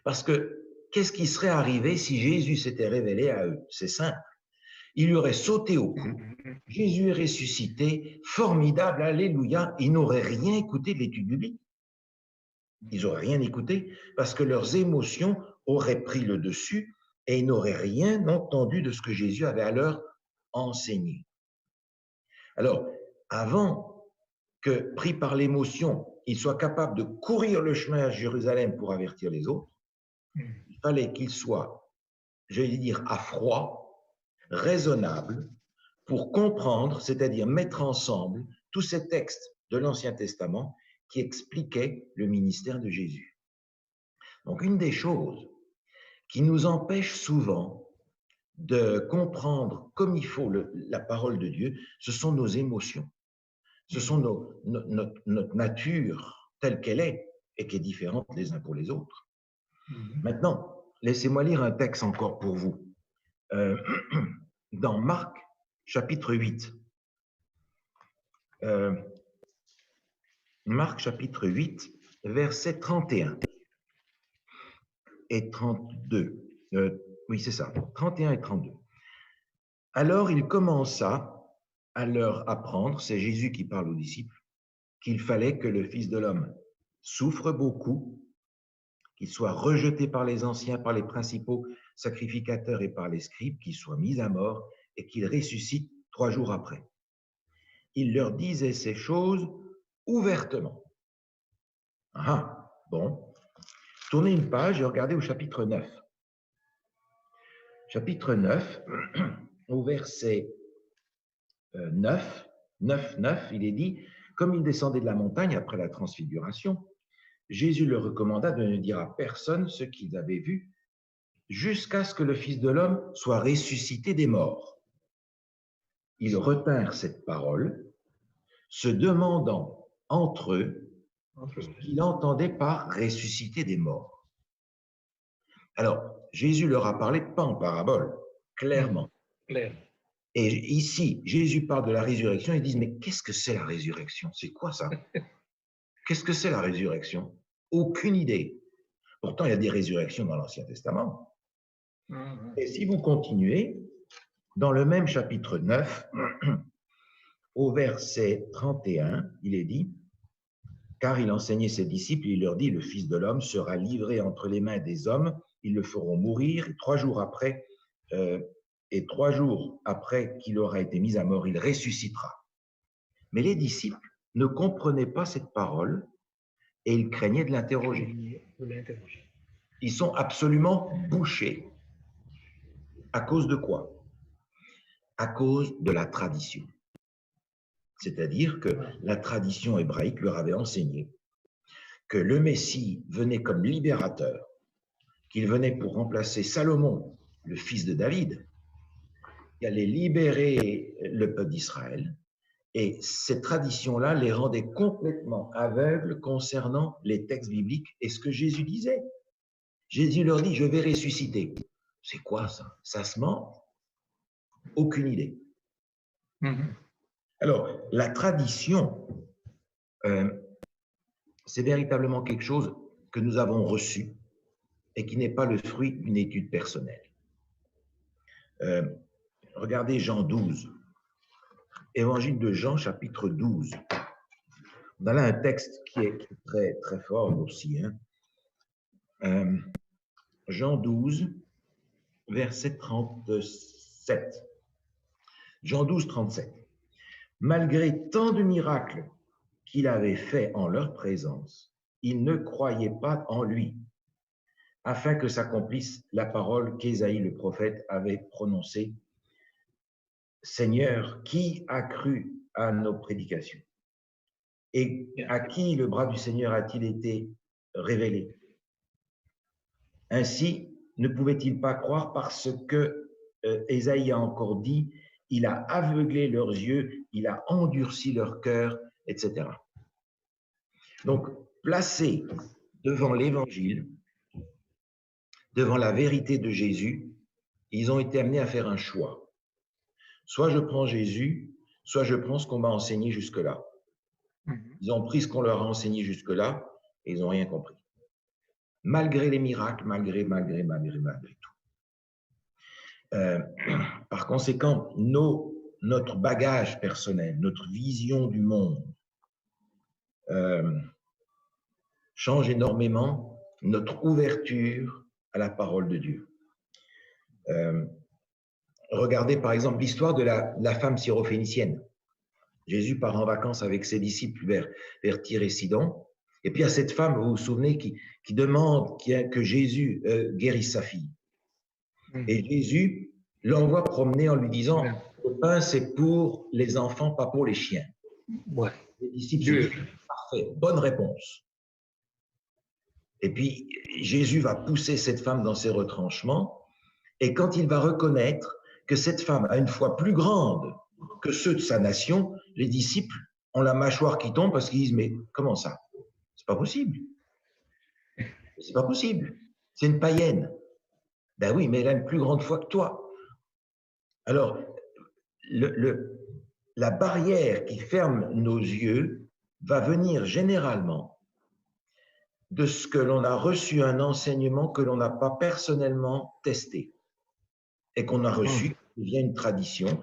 [SPEAKER 2] Parce que qu'est-ce qui serait arrivé si Jésus s'était révélé à eux? C'est simple. Il lui aurait sauté au cou. Jésus est ressuscité, formidable, alléluia. Ils n'auraient rien écouté de l'étude biblique. Ils n'auraient rien écouté parce que leurs émotions auraient pris le dessus et ils n'auraient rien entendu de ce que Jésus avait à leur enseigner. Alors, avant que, pris par l'émotion, ils soient capables de courir le chemin à Jérusalem pour avertir les autres, il fallait qu'ils soient, j'allais dire, à froid, raisonnables, pour comprendre, c'est-à-dire mettre ensemble tous ces textes de l'Ancien Testament qui expliquaient le ministère de Jésus. Donc, une des choses qui nous empêche souvent de comprendre comme il faut la parole de Dieu, ce sont nos émotions. Ce sont notre nature telle qu'elle est et qui est différente les uns pour les autres. Maintenant, laissez-moi lire un texte encore pour vous. Dans Marc, chapitre 8. Marc, chapitre 8, versets 31 et 32. Oui, c'est ça, 31 et 32. Alors il commença à leur apprendre, c'est Jésus qui parle aux disciples, qu'il fallait que le Fils de l'homme souffre beaucoup, qu'il soit rejeté par les anciens, par les principaux sacrificateurs et par les scribes, qu'il soit mis à mort et qu'il ressuscite 3 jours après. Il leur disait ces choses ouvertement. Ah, bon. Tournez une page et regardez au chapitre 9. Chapitre 9, au verset 9, il est dit, comme il descendait de la montagne après la transfiguration, Jésus leur recommanda de ne dire à personne ce qu'ils avaient vu jusqu'à ce que le Fils de l'homme soit ressuscité des morts. Ils retinrent cette parole, se demandant entre eux ce qu'ils entendaient par ressusciter des morts. Alors, Jésus leur a parlé pas en parabole, clairement. Et ici, Jésus parle de la résurrection, ils disent, mais qu'est-ce que c'est la résurrection? C'est quoi ça? Qu'est-ce que c'est la résurrection? Aucune idée. Pourtant, il y a des résurrections dans l'Ancien Testament. Et si vous continuez, dans le même chapitre 9, au verset 31, il est dit, car il enseignait ses disciples, il leur dit, le Fils de l'homme sera livré entre les mains des hommes, ils le feront mourir, et 3 jours après qu'il aura été mis à mort, il ressuscitera. Mais les disciples ne comprenaient pas cette parole et ils craignaient de l'interroger. Ils sont absolument bouchés À cause de quoi? À cause de la tradition. C'est-à-dire que la tradition hébraïque leur avait enseigné que le Messie venait comme libérateur, qu'il venait pour remplacer Salomon, le fils de David, qui allait libérer le peuple d'Israël. Et ces traditions-là les rendaient complètement aveugles concernant les textes bibliques et ce que Jésus disait. Jésus leur dit, je vais ressusciter. C'est quoi ça? Ça se ment? Aucune idée. Alors, la tradition, c'est véritablement quelque chose que nous avons reçu et qui n'est pas le fruit d'une étude personnelle. Regardez Jean 12, Évangile de Jean, chapitre 12. On a là un texte qui est très, très fort aussi. Jean 12, verset 37. Jean 12, 37. Malgré tant de miracles qu'il avait faits en leur présence, ils ne croyaient pas en lui, afin que s'accomplisse la parole qu'Ésaïe le prophète avait prononcée. Seigneur, qui a cru à nos prédications? Et à qui le bras du Seigneur a-t-il été révélé? Ainsi, ne pouvait-il pas croire parce que Ésaïe a encore dit, il a aveuglé leurs yeux, il a endurci leur cœur, etc. Donc, placés devant l'Évangile, devant la vérité de Jésus, ils ont été amenés à faire un choix. Soit je prends Jésus, soit je prends ce qu'on m'a enseigné jusque-là. Ils ont pris ce qu'on leur a enseigné jusque-là et ils n'ont rien compris. Malgré les miracles, malgré tout. Par conséquent, notre bagage personnel, notre vision du monde change énormément notre ouverture à la parole de Dieu. Regardez par exemple l'histoire de la femme syrophénicienne. Jésus part en vacances avec ses disciples vers Tyr et Sidon. Et puis il y a cette femme, vous vous souvenez, qui demande que Jésus guérisse sa fille. Et Jésus l'envoie promener en lui disant, le pain c'est pour les enfants, pas pour les chiens.
[SPEAKER 1] Ouais.
[SPEAKER 2] Les disciples se disent, parfait, bonne réponse. Et puis Jésus va pousser cette femme dans ses retranchements. Et quand il va reconnaître que cette femme a une foi plus grande que ceux de sa nation, les disciples ont la mâchoire qui tombe parce qu'ils disent, mais comment ça? C'est pas possible. C'est pas possible. C'est une païenne. Ben oui, mais elle a une plus grande foi que toi. Alors, la barrière qui ferme nos yeux va venir généralement de ce que l'on a reçu un enseignement que l'on n'a pas personnellement testé et qu'on a reçu via une tradition.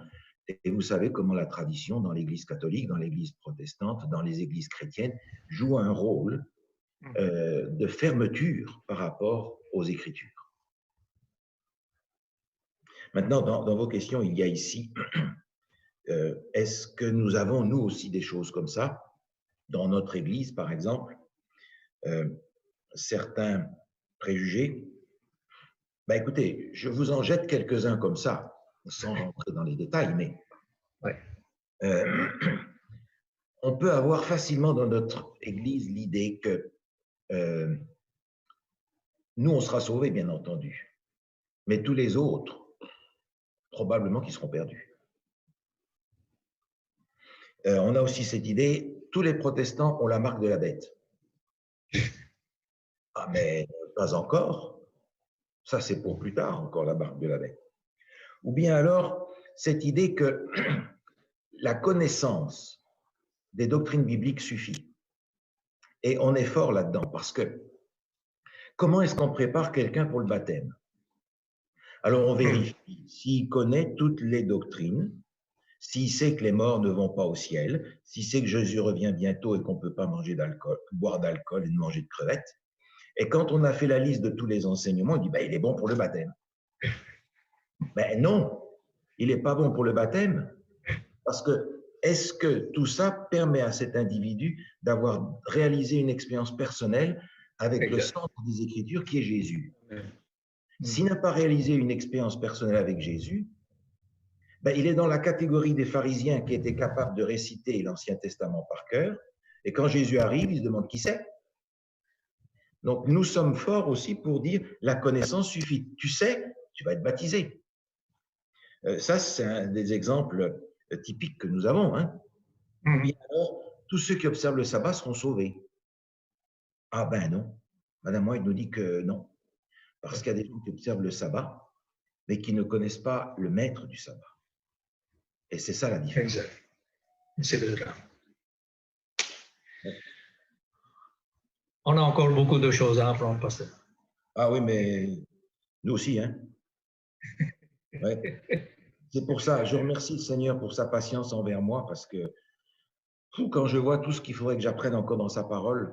[SPEAKER 2] Et vous savez comment la tradition dans l'Église catholique, dans l'Église protestante, dans les églises chrétiennes joue un rôle de fermeture par rapport aux Écritures. Maintenant, dans vos questions, il y a ici, est-ce que nous avons, nous aussi, des choses comme ça dans notre Église, par exemple, certains préjugés? Ben, écoutez, je vous en jette quelques-uns comme ça, sans rentrer dans les détails, mais on peut avoir facilement dans notre Église l'idée que nous, on sera sauvés, bien entendu, mais tous les autres, probablement qu'ils seront perdus. On a aussi cette idée, tous les protestants ont la marque de la bête. Ah, mais pas encore. Ça, c'est pour plus tard, encore la marque de la bête. Ou bien alors, cette idée que la connaissance des doctrines bibliques suffit. Et on est fort là-dedans, parce que comment est-ce qu'on prépare quelqu'un pour le baptême? Alors, on vérifie s'il connaît toutes les doctrines, s'il sait que les morts ne vont pas au ciel, s'il sait que Jésus revient bientôt et qu'on ne peut pas manger d'alcool, boire d'alcool et manger de crevettes. Et quand on a fait la liste de tous les enseignements, on dit, ben, il est bon pour le baptême. Ben non, il n'est pas bon pour le baptême, parce que est-ce que tout ça permet à cet individu d'avoir réalisé une expérience personnelle avec le centre des Écritures qui est Jésus? S'il n'a pas réalisé une expérience personnelle avec Jésus, ben, il est dans la catégorie des pharisiens qui étaient capables de réciter l'Ancien Testament par cœur. Et quand Jésus arrive, il se demande qui c'est. Donc, nous sommes forts aussi pour dire la connaissance suffit. Tu sais, tu vas être baptisé. Ça, c'est un des exemples typiques que nous avons. Hein. Ou bien alors, tous ceux qui observent le sabbat seront sauvés. Ah ben non. Madame White nous dit que non. Parce qu'il y a des gens qui observent le sabbat, mais qui ne connaissent pas le maître du sabbat. Et c'est ça la différence.
[SPEAKER 1] Exact. C'est vrai. On a encore beaucoup de choses à apprendre, pasteur.
[SPEAKER 2] Ah oui, mais nous aussi, hein. Ouais. C'est pour ça, je remercie le Seigneur pour sa patience envers moi, parce que quand je vois tout ce qu'il faudrait que j'apprenne encore dans sa parole.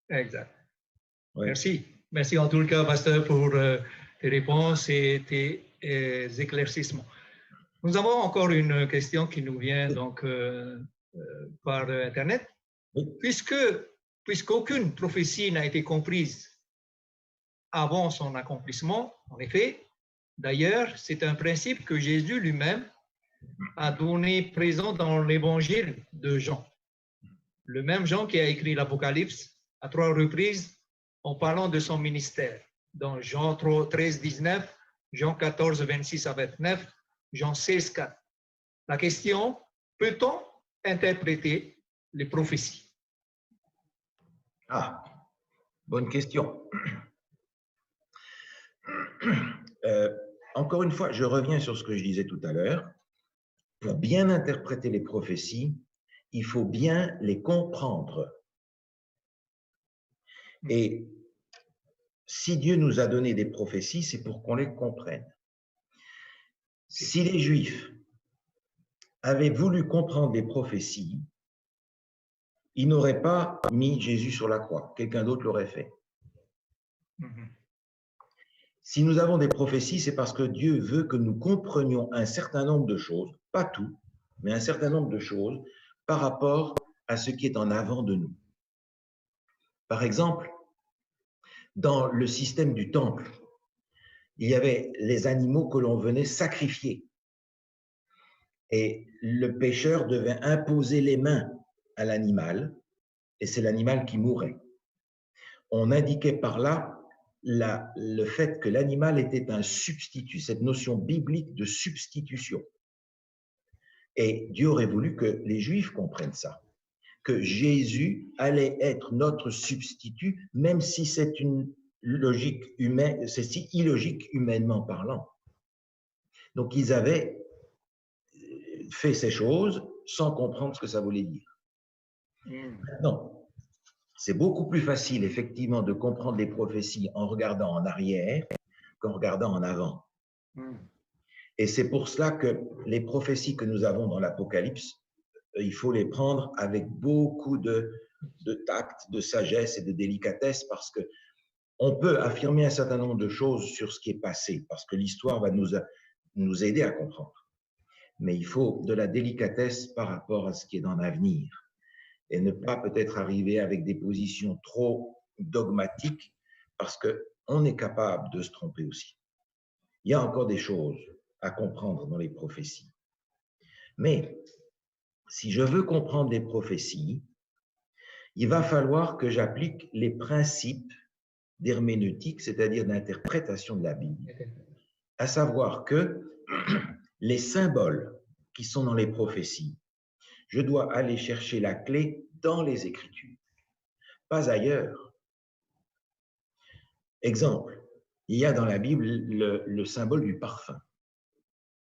[SPEAKER 1] Exact.
[SPEAKER 2] Ouais.
[SPEAKER 1] Merci. Merci en tout cas, pasteur, pour tes réponses et tes éclaircissements. Nous avons encore une question qui nous vient donc par Internet.
[SPEAKER 2] Oui.
[SPEAKER 1] Puisqu'aucune prophétie n'a été comprise avant son accomplissement, en effet, d'ailleurs, c'est un principe que Jésus lui-même a donné présent dans l'évangile de Jean. Le même Jean qui a écrit l'Apocalypse à 3 reprises en parlant de son ministère, dans Jean 13, 19, Jean 14, 26 à 29, Jean 16, 4. La question, peut-on interpréter les prophéties?
[SPEAKER 2] Ah, bonne question. Encore une fois, je reviens sur ce que je disais tout à l'heure. Pour bien interpréter les prophéties, il faut bien les comprendre. Et si Dieu nous a donné des prophéties, c'est pour qu'on les comprenne. Si les Juifs avaient voulu comprendre les prophéties, ils n'auraient pas mis Jésus sur la croix. Quelqu'un d'autre l'aurait fait. Si nous avons des prophéties, c'est parce que Dieu veut que nous comprenions un certain nombre de choses, pas tout, mais un certain nombre de choses par rapport à ce qui est en avant de nous. Par exemple, dans le système du temple, il y avait les animaux que l'on venait sacrifier. Et le pécheur devait imposer les mains à l'animal, et c'est l'animal qui mourait. On indiquait par là le fait que l'animal était un substitut, cette notion biblique de substitution. Et Dieu aurait voulu que les Juifs comprennent ça, que Jésus allait être notre substitut, même si c'est une logique humaine, c'est si illogique humainement parlant. Donc ils avaient fait ces choses sans comprendre ce que ça voulait dire. Non. C'est beaucoup plus facile, effectivement, de comprendre les prophéties en regardant en arrière qu'en regardant en avant. Et c'est pour cela que les prophéties que nous avons dans l'Apocalypse, il faut les prendre avec beaucoup de tact, de sagesse et de délicatesse, parce que on peut affirmer un certain nombre de choses sur ce qui est passé, parce que l'histoire va nous aider à comprendre. Mais il faut de la délicatesse par rapport à ce qui est dans l'avenir, et ne pas peut-être arriver avec des positions trop dogmatiques, parce qu'on est capable de se tromper aussi. Il y a encore des choses à comprendre dans les prophéties. Mais si je veux comprendre les prophéties, il va falloir que j'applique les principes d'herméneutique, c'est-à-dire d'interprétation de la Bible, à savoir que les symboles qui sont dans les prophéties, je dois aller chercher la clé dans les Écritures, pas ailleurs. Exemple, il y a dans la Bible le symbole du parfum,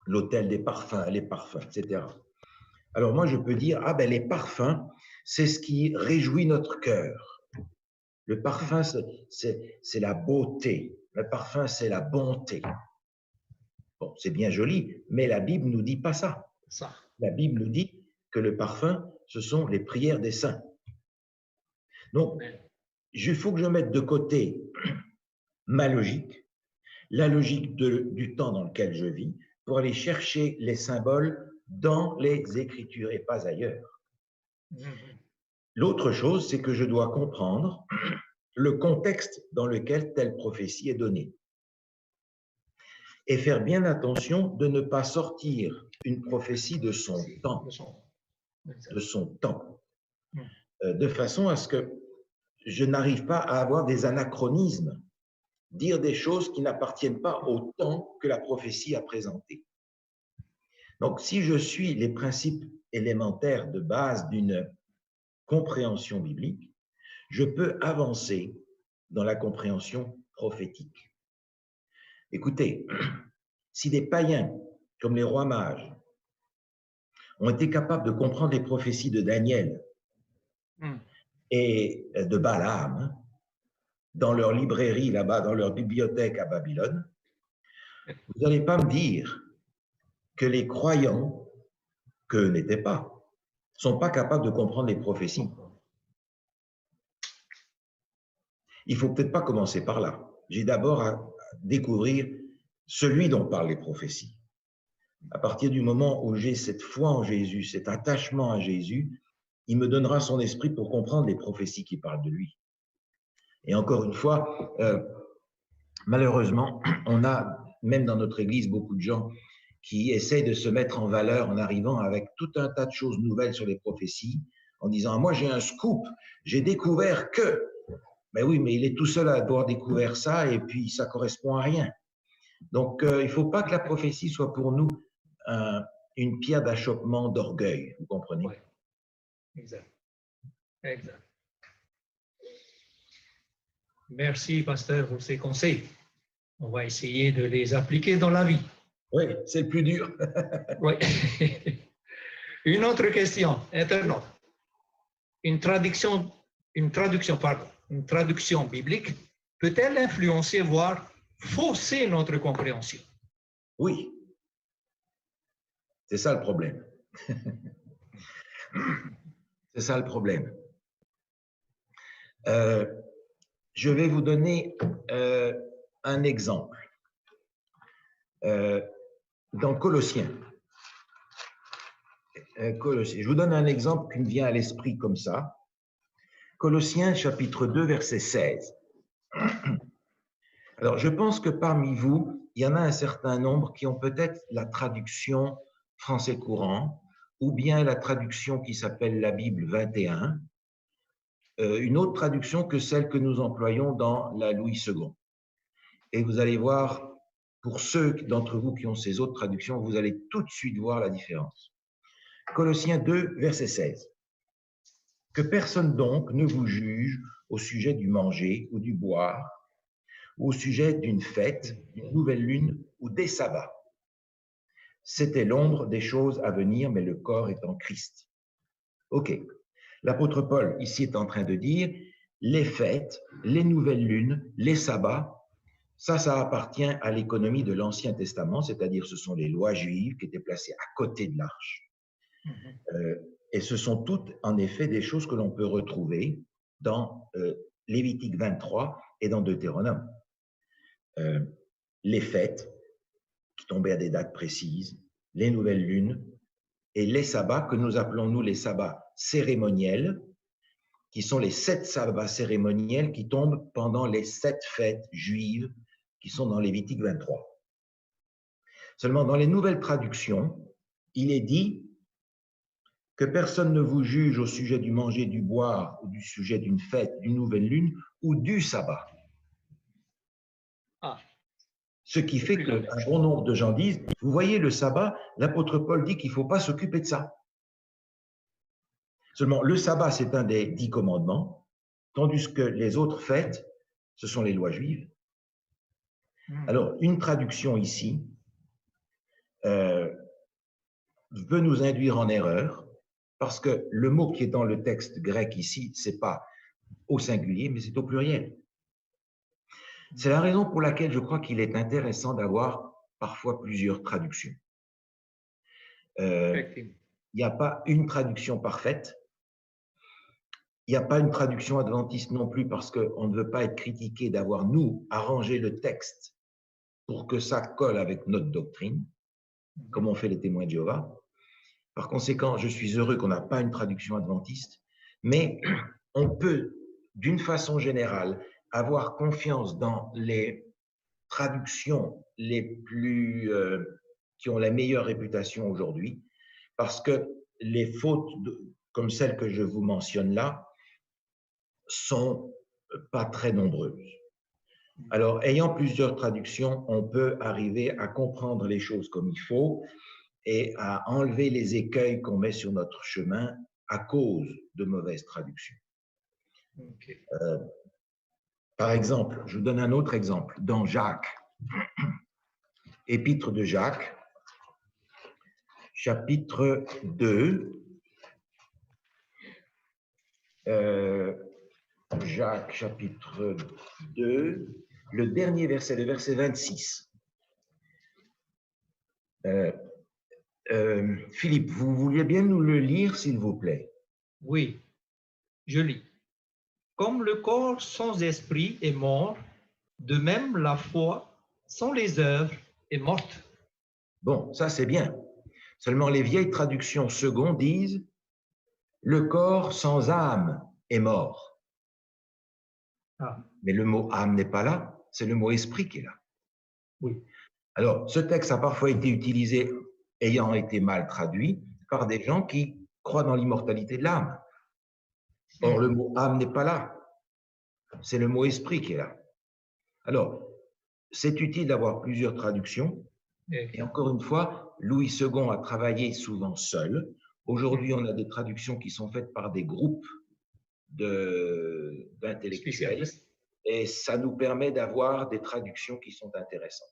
[SPEAKER 2] l'autel des parfums, les parfums, etc. Alors moi, je peux dire, ah ben les parfums, c'est ce qui réjouit notre cœur. Le parfum, c'est la beauté. Le parfum, c'est la bonté. Bon, c'est bien joli, mais la Bible nous dit pas ça. La Bible nous dit que le parfum, ce sont les prières des saints. Donc, il faut que je mette de côté ma logique, la logique du temps dans lequel je vis, pour aller chercher les symboles dans les Écritures et pas ailleurs. L'autre chose, c'est que je dois comprendre le contexte dans lequel telle prophétie est donnée. Et faire bien attention de ne pas sortir une prophétie de son temps, de façon à ce que je n'arrive pas à avoir des anachronismes, dire des choses qui n'appartiennent pas au temps que la prophétie a présenté. Donc, si je suis les principes élémentaires de base d'une compréhension biblique, je peux avancer dans la compréhension prophétique. Écoutez, si des païens, comme les rois mages, ont été capables de comprendre les prophéties de Daniel et de Balaam, dans leur librairie là-bas, dans leur bibliothèque à Babylone, vous n'allez pas me dire que les croyants, qu'eux n'étaient pas, ne sont pas capables de comprendre les prophéties. Il ne faut peut-être pas commencer par là. J'ai d'abord à découvrir celui dont parlent les prophéties. À partir du moment où j'ai cette foi en Jésus, cet attachement à Jésus, il me donnera son esprit pour comprendre les prophéties qui parlent de lui. Et encore une fois, malheureusement, on a, même dans notre Église, beaucoup de gens qui essayent de se mettre en valeur en arrivant avec tout un tas de choses nouvelles sur les prophéties, en disant « moi j'ai un scoop, j'ai découvert que… » Mais oui, mais il est tout seul à avoir découvert ça et puis ça correspond à rien. Donc, il ne faut pas que la prophétie soit pour nous une pierre d'achoppement d'orgueil, vous comprenez?
[SPEAKER 1] Oui, exact. Exact. Merci, pasteur, pour ces conseils. On va essayer de les appliquer dans la vie.
[SPEAKER 2] Oui, c'est le plus dur.
[SPEAKER 1] Oui. Une autre question, internaute. Une traduction biblique peut-elle influencer, voire fausser notre compréhension?
[SPEAKER 2] Oui. C'est ça le problème. C'est ça le problème. Je vais vous donner un exemple. Dans Colossiens. Je vous donne un exemple qui me vient à l'esprit comme ça. Colossiens chapitre 2, verset 16. Alors, je pense que parmi vous, il y en a un certain nombre qui ont peut-être la traduction français courant ou bien la traduction qui s'appelle la Bible 21, une autre traduction que celle que nous employons dans la Louis II. Et vous allez voir, pour ceux d'entre vous qui ont ces autres traductions, vous allez tout de suite voir la différence. Colossiens 2, verset 16. Que personne donc ne vous juge au sujet du manger ou du boire, ou au sujet d'une fête, d'une nouvelle lune ou des sabbats. C'était l'ombre des choses à venir, mais le corps est en Christ. OK. L'apôtre Paul, ici, est en train de dire les fêtes, les nouvelles lunes, les sabbats, ça appartient à l'économie de l'Ancien Testament, c'est-à-dire ce sont les lois juives qui étaient placées à côté de l'arche. Et ce sont toutes, en effet, des choses que l'on peut retrouver dans Lévitique 23 et dans Deutéronome. Les fêtes, qui tombaient à des dates précises, les nouvelles lunes et les sabbats, que nous appelons, nous, les sabbats cérémoniels, qui sont les 7 sabbats cérémoniels qui tombent pendant les 7 fêtes juives qui sont dans Lévitique 23. Seulement, dans les nouvelles traductions, il est dit que personne ne vous juge au sujet du manger, du boire, ou du sujet d'une fête, d'une nouvelle lune, ou du sabbat. Ce qui fait qu'un bon nombre de gens disent, vous voyez, le sabbat, l'apôtre Paul dit qu'il ne faut pas s'occuper de ça. Seulement, le sabbat, c'est un des 10 commandements, tandis que les autres fêtes, ce sont les lois juives. Alors, une traduction ici veut nous induire en erreur, parce que le mot qui est dans le texte grec ici, ce n'est pas au singulier, mais c'est au pluriel. C'est la raison pour laquelle je crois qu'il est intéressant d'avoir parfois plusieurs traductions. Il n'y a pas une traduction parfaite. Il n'y a pas une traduction adventiste non plus parce qu'on ne veut pas être critiqué d'avoir, nous, arrangé le texte pour que ça colle avec notre doctrine, comme on fait les témoins de Jéhovah. Par conséquent, je suis heureux qu'on n'a pas une traduction adventiste, mais on peut d'une façon générale, avoir confiance dans les traductions qui ont la meilleure réputation aujourd'hui, parce que les fautes, comme celles que je vous mentionne là, sont pas très nombreuses. Alors, ayant plusieurs traductions, on peut arriver à comprendre les choses comme il faut et à enlever les écueils qu'on met sur notre chemin à cause de mauvaises traductions.
[SPEAKER 1] Okay.
[SPEAKER 2] Par exemple, je vous donne un autre exemple. Dans Jacques, épître de Jacques, chapitre 2, Jacques, chapitre 2, le dernier verset, le verset 26. Philippe, vous vouliez bien nous le lire, s'il vous plaît?
[SPEAKER 1] Oui, je lis. Comme le corps sans esprit est mort, de même la foi sans les œuvres est morte.
[SPEAKER 2] Bon, ça c'est bien. Seulement les vieilles traductions secondes disent « le corps sans âme est mort ».
[SPEAKER 1] Ah,
[SPEAKER 2] Mais le mot âme n'est pas là, c'est le mot esprit qui est là.
[SPEAKER 1] oui.
[SPEAKER 2] Alors, ce texte a parfois été utilisé, ayant été mal traduit, par des gens qui croient dans l'immortalité de l'âme. Or, le mot âme n'est pas là, c'est le mot esprit qui est là. Alors, c'est utile d'avoir plusieurs traductions. Et encore une fois, Louis II a travaillé souvent seul. Aujourd'hui, on a des traductions qui sont faites par des groupes d'intellectuels. Et ça nous permet d'avoir des traductions qui sont intéressantes.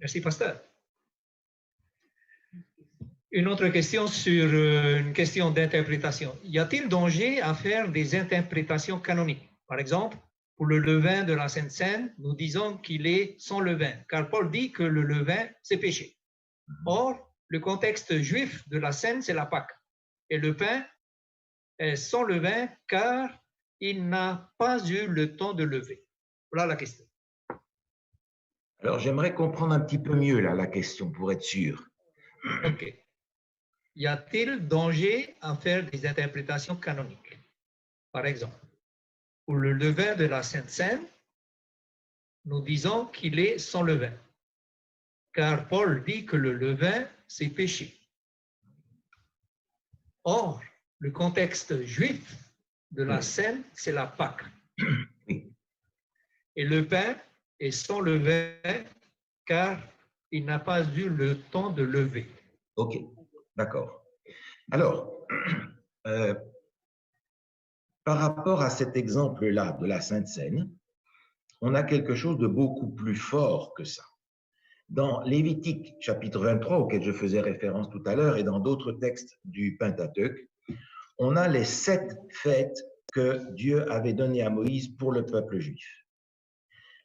[SPEAKER 1] Merci, pasteur. Une autre question sur une question d'interprétation. Y a-t-il danger à faire des interprétations canoniques? Par exemple, pour le levain de la Sainte Seine, nous disons qu'il est sans levain, car Paul dit que le levain, c'est péché. Or, le contexte juif de la Seine, c'est la Pâque. Et le pain est sans levain, car il n'a pas eu le temps de lever. Voilà la question.
[SPEAKER 2] Alors, j'aimerais comprendre un petit peu mieux là, la question, pour être sûr.
[SPEAKER 1] OK. Y a-t-il danger à faire des interprétations canoniques? Par exemple, pour le levain de la Sainte Seine, nous disons qu'il est sans levain, car Paul dit que le levain, c'est péché. Or, le contexte juif de la Seine, c'est la Pâque.
[SPEAKER 2] Oui.
[SPEAKER 1] Et le pain est sans levain, car il n'a pas eu le temps de lever.
[SPEAKER 2] OK, d'accord. Alors, par rapport à cet exemple-là de la Sainte Seine, on a quelque chose de beaucoup plus fort que ça. Dans Lévitique, chapitre 23, auquel je faisais référence tout à l'heure, et dans d'autres textes du Pentateuque, on a les 7 fêtes que Dieu avait données à Moïse pour le peuple juif.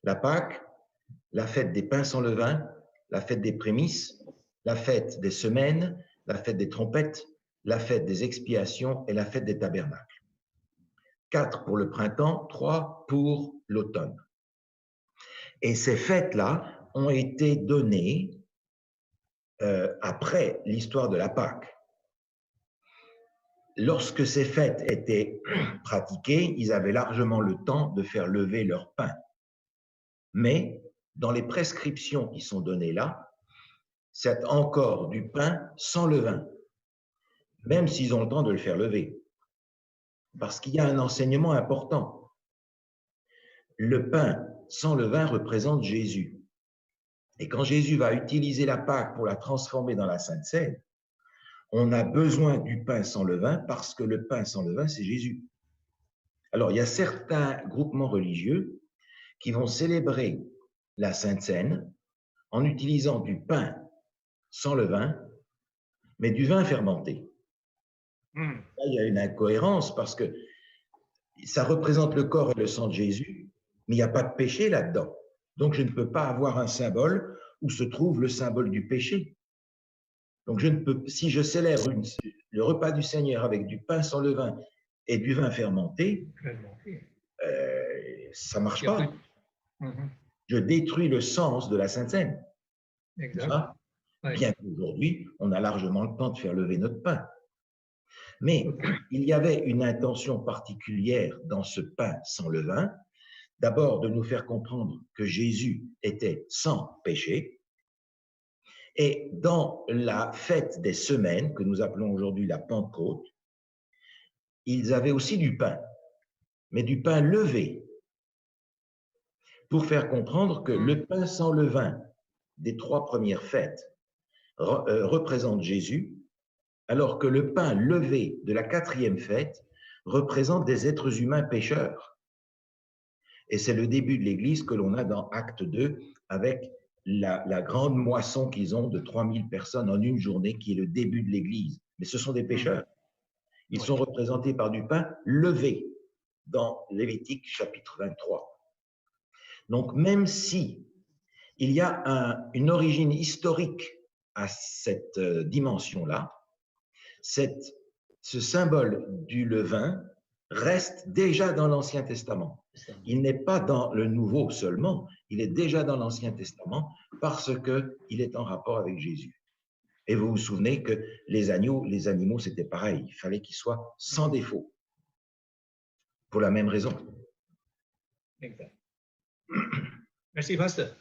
[SPEAKER 2] La Pâque, la fête des pains sans levain, la fête des prémices, la fête des semaines, la fête des trompettes, la fête des expiations et la fête des tabernacles. 4 pour le printemps, 3 pour l'automne. Et ces fêtes-là ont été données après l'histoire de la Pâque. Lorsque ces fêtes étaient pratiquées, ils avaient largement le temps de faire lever leur pain. Mais dans les prescriptions qui sont données là, c'est encore du pain sans levain, même s'ils ont le temps de le faire lever. Parce qu'il y a un enseignement important. Le pain sans levain représente Jésus. Et quand Jésus va utiliser la Pâque pour la transformer dans la Sainte Seine, on a besoin du pain sans levain parce que le pain sans levain, c'est Jésus. Alors, il y a certains groupements religieux qui vont célébrer la Sainte Seine en utilisant du pain sans levain, mais du vin fermenté. Là, il y a une incohérence parce que ça représente le corps et le sang de Jésus, mais il n'y a pas de péché là-dedans. Donc, je ne peux pas avoir un symbole où se trouve le symbole du péché. Donc, je ne peux, si je célèbre le repas du Seigneur avec du pain sans levain et du vin fermenté, ça ne marche pas. Je détruis le sens de la Sainte Seine.
[SPEAKER 1] Exact.
[SPEAKER 2] Bien qu'aujourd'hui, on a largement le temps de faire lever notre pain. Mais il y avait une intention particulière dans ce pain sans levain, d'abord de nous faire comprendre que Jésus était sans péché. Et dans la fête des semaines, que nous appelons aujourd'hui la Pentecôte, ils avaient aussi du pain, mais du pain levé, pour faire comprendre que le pain sans levain des 3 premières fêtes représente Jésus, alors que le pain levé de la 4e fête représente des êtres humains pécheurs. Et c'est le début de l'Église que l'on a dans Acte 2 avec la grande moisson qu'ils ont de 3000 personnes en une journée, qui est le début de l'Église. Mais ce sont des pécheurs. Ils sont représentés par du pain levé dans Lévitique chapitre 23. Donc, même si il y a une origine historique à cette dimension-là, ce symbole du levain reste déjà dans l'Ancien Testament. Il n'est pas dans le Nouveau seulement, il est déjà dans l'Ancien Testament parce qu'il est en rapport avec Jésus. Et vous vous souvenez que les animaux, c'était pareil, il fallait qu'ils soient sans défaut, pour la même raison.
[SPEAKER 1] Exact. Merci, pasteur.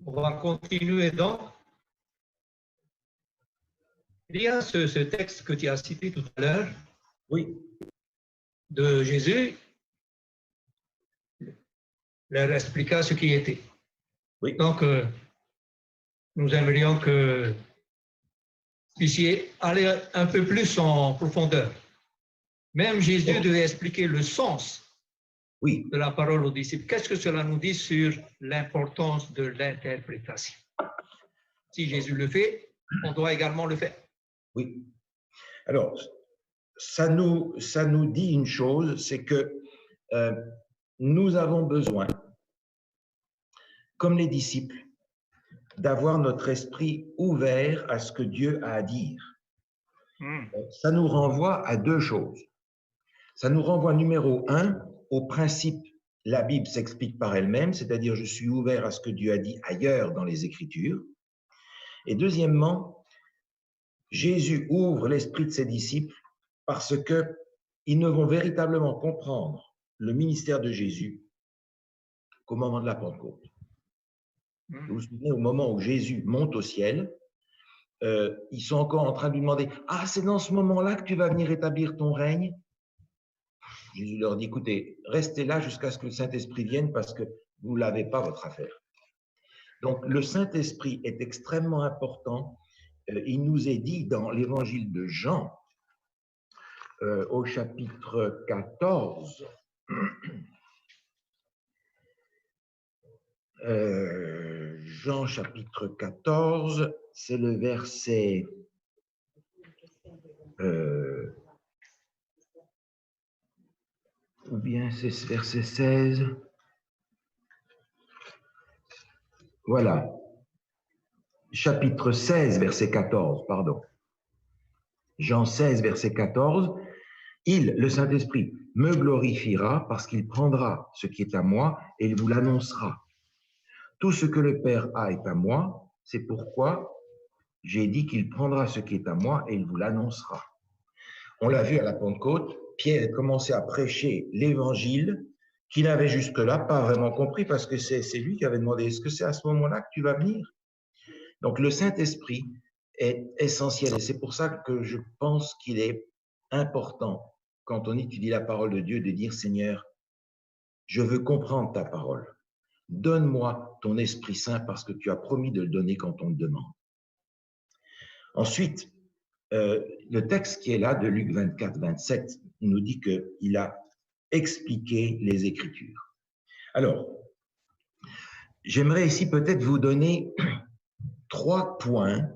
[SPEAKER 1] On va continuer donc. Il y a ce texte que tu as cité tout à l'heure.
[SPEAKER 2] Oui.
[SPEAKER 1] De Jésus, leur expliqua ce qui était.
[SPEAKER 2] Oui.
[SPEAKER 1] Donc, nous aimerions que vous puissiez aller un peu plus en profondeur. Même Jésus devait expliquer le sens de la parole aux disciples. Qu'est-ce que cela nous dit sur l'importance de l'interprétation? Si Jésus le fait, on doit également le faire.
[SPEAKER 2] Oui. Alors, ça nous dit une chose, c'est que nous avons besoin, comme les disciples, d'avoir notre esprit ouvert à ce que Dieu a à dire. Ça nous renvoie à 2 choses. Ça nous renvoie, numéro 1, au principe, la Bible s'explique par elle-même, c'est-à-dire je suis ouvert à ce que Dieu a dit ailleurs dans les Écritures. Et deuxièmement, Jésus ouvre l'esprit de ses disciples parce qu'ils ne vont véritablement comprendre le ministère de Jésus qu'au moment de la Pentecôte. Vous vous souvenez, au moment où Jésus monte au ciel, ils sont encore en train de lui demander « Ah, c'est dans ce moment-là que tu vas venir établir ton règne ?» Jésus leur dit « Écoutez, restez là jusqu'à ce que le Saint-Esprit vienne parce que vous ne l'avez pas, votre affaire. » Donc, le Saint-Esprit est extrêmement important. Il nous est dit dans l'évangile de Jean, au chapitre 14, Jean chapitre 14, c'est le verset ou bien c'est ce verset 16. Voilà. Chapitre 16, verset 14, pardon. Jean 16, verset 14. Il, le Saint-Esprit, me glorifiera parce qu'il prendra ce qui est à moi et il vous l'annoncera. Tout ce que le Père a est à moi, c'est pourquoi j'ai dit qu'il prendra ce qui est à moi et il vous l'annoncera. On l'a vu à la Pentecôte, Pierre a commencé à prêcher l'évangile qu'il avait jusque-là pas vraiment compris parce que c'est lui qui avait demandé « Est-ce que c'est à ce moment-là que tu vas venir ?» Donc le Saint-Esprit est essentiel et c'est pour ça que je pense qu'il est important quand on étudie la parole de Dieu de dire « Seigneur, je veux comprendre ta parole. Donne-moi ton Esprit Saint parce que tu as promis de le donner quand on le demande. » Ensuite, le texte qui est là de Luc 24, 27 nous dit qu'il a expliqué les Écritures. Alors, j'aimerais ici peut-être vous donner 3 points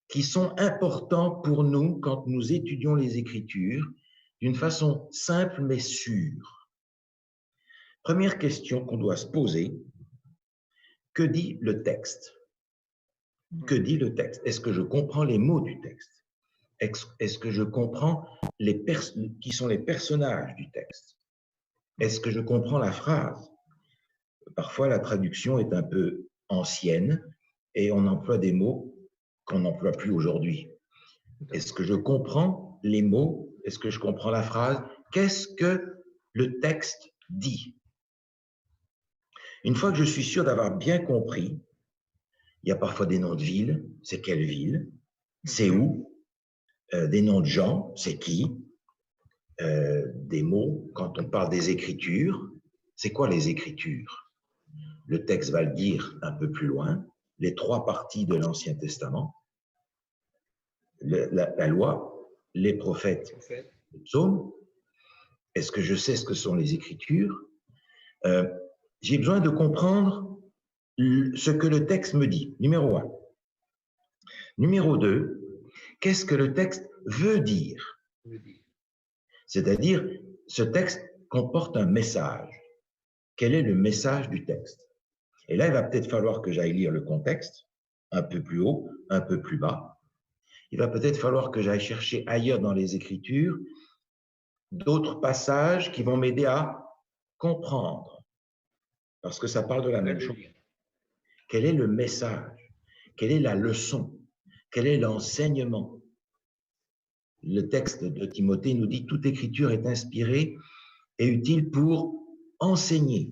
[SPEAKER 2] qui sont importants pour nous quand nous étudions les Écritures d'une façon simple mais sûre. Première question qu'on doit se poser, que dit le texte? Que dit le texte? Est-ce que je comprends les mots du texte? Est-ce que je comprends qui sont les personnages du texte? Est-ce que je comprends la phrase? Parfois, la traduction est un peu ancienne et on emploie des mots qu'on n'emploie plus aujourd'hui. Est-ce que je comprends les mots? Est-ce que je comprends la phrase? Qu'est-ce que le texte dit? Une fois que je suis sûr d'avoir bien compris, il y a parfois des noms de villes, c'est quelle ville? C'est où? Des noms de gens, c'est qui? Des mots, quand on parle des Écritures, c'est quoi les Écritures? Le texte va le dire un peu plus loin, les 3 parties de l'Ancien Testament, la loi, les prophètes, les psaumes. Est-ce que je sais ce que sont les Écritures? J'ai besoin de comprendre ce que le texte me dit, numéro 1. Numéro 2, qu'est-ce que le texte veut dire? C'est-à-dire, ce texte comporte un message. Quel est le message du texte? Et là, il va peut-être falloir que j'aille lire le contexte, un peu plus haut, un peu plus bas. Il va peut-être falloir que j'aille chercher ailleurs dans les Écritures d'autres passages qui vont m'aider à comprendre, parce que ça parle de la même chose. Quel est le message? Quelle est la leçon? Quel est l'enseignement? Le texte de Timothée nous dit « Toute écriture est inspirée et utile pour enseigner ».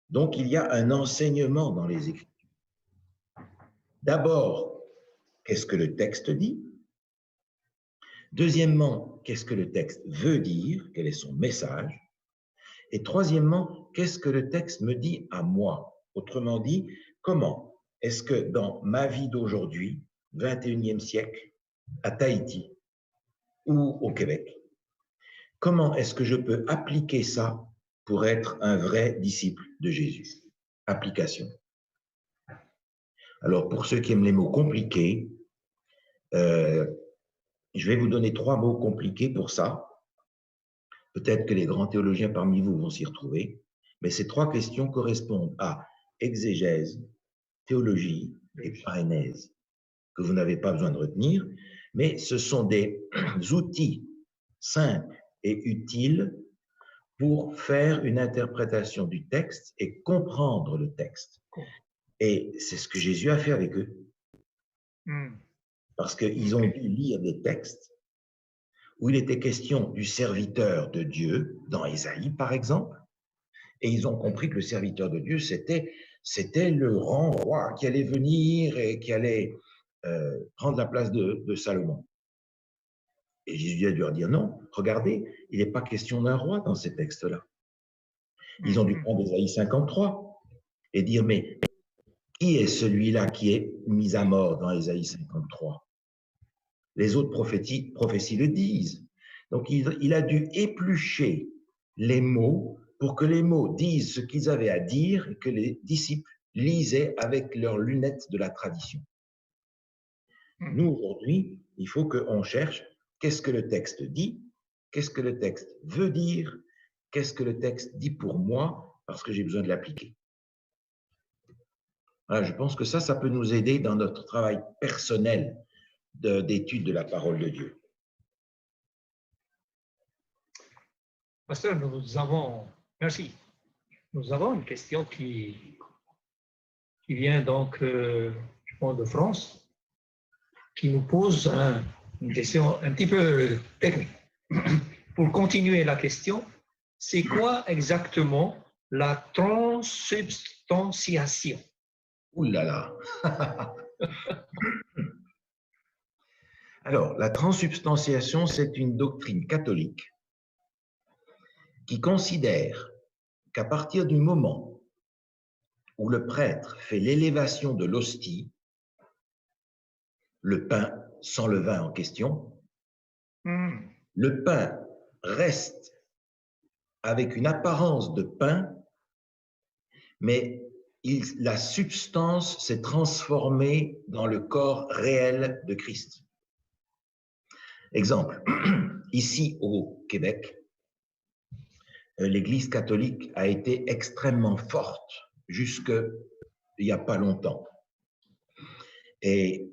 [SPEAKER 2] Donc, il y a un enseignement dans les Écritures. D'abord, qu'est-ce que le texte dit? Deuxièmement, qu'est-ce que le texte veut dire? Quel est son message? Et troisièmement, qu'est-ce que le texte me dit à moi? Autrement dit, comment est-ce que dans ma vie d'aujourd'hui, 21e siècle, à Tahiti ou au Québec, comment est-ce que je peux appliquer ça pour être un vrai disciple de Jésus? Application. Alors, pour ceux qui aiment les mots compliqués, je vais vous donner 3 mots compliqués pour ça. Peut-être que les grands théologiens parmi vous vont s'y retrouver, mais ces 3 questions correspondent à exégèse, théologie et parénèse, que vous n'avez pas besoin de retenir, mais ce sont des outils simples et utiles pour faire une interprétation du texte et comprendre le texte. Et c'est ce que Jésus a fait avec eux. Parce qu'ils ont dû lire des textes où il était question du serviteur de Dieu, dans Ésaïe par exemple, et ils ont compris que le serviteur de Dieu, c'était le grand roi qui allait venir et qui allait prendre la place de Salomon. Et Jésus a dû leur dire non, regardez, il n'est pas question d'un roi dans ces textes-là. Ils ont dû prendre Ésaïe 53 et dire, mais qui est celui-là qui est mis à mort dans Ésaïe 53? Les autres prophéties le disent. Donc, il a dû éplucher les mots pour que les mots disent ce qu'ils avaient à dire et que les disciples lisaient avec leurs lunettes de la tradition. Nous, aujourd'hui, il faut qu'on cherche qu'est-ce que le texte dit, qu'est-ce que le texte veut dire, qu'est-ce que le texte dit pour moi, parce que j'ai besoin de l'appliquer. Voilà, je pense que ça peut nous aider dans notre travail personnel d'étude de la parole de Dieu.
[SPEAKER 1] Pasteur, merci. Nous avons une question qui vient donc, je pense, de France, qui nous pose une question un petit peu technique. Pour continuer la question, c'est quoi exactement la transsubstantiation?
[SPEAKER 2] Ouh là là. Alors, la transsubstantiation, c'est une doctrine catholique qui considère qu'à partir du moment où le prêtre fait l'élévation de l'hostie, le pain sans le vin en question, le pain reste avec une apparence de pain, mais la substance s'est transformée dans le corps réel de Christ. Exemple, ici au Québec, l'Église catholique a été extrêmement forte jusqu'il n'y a pas longtemps. Et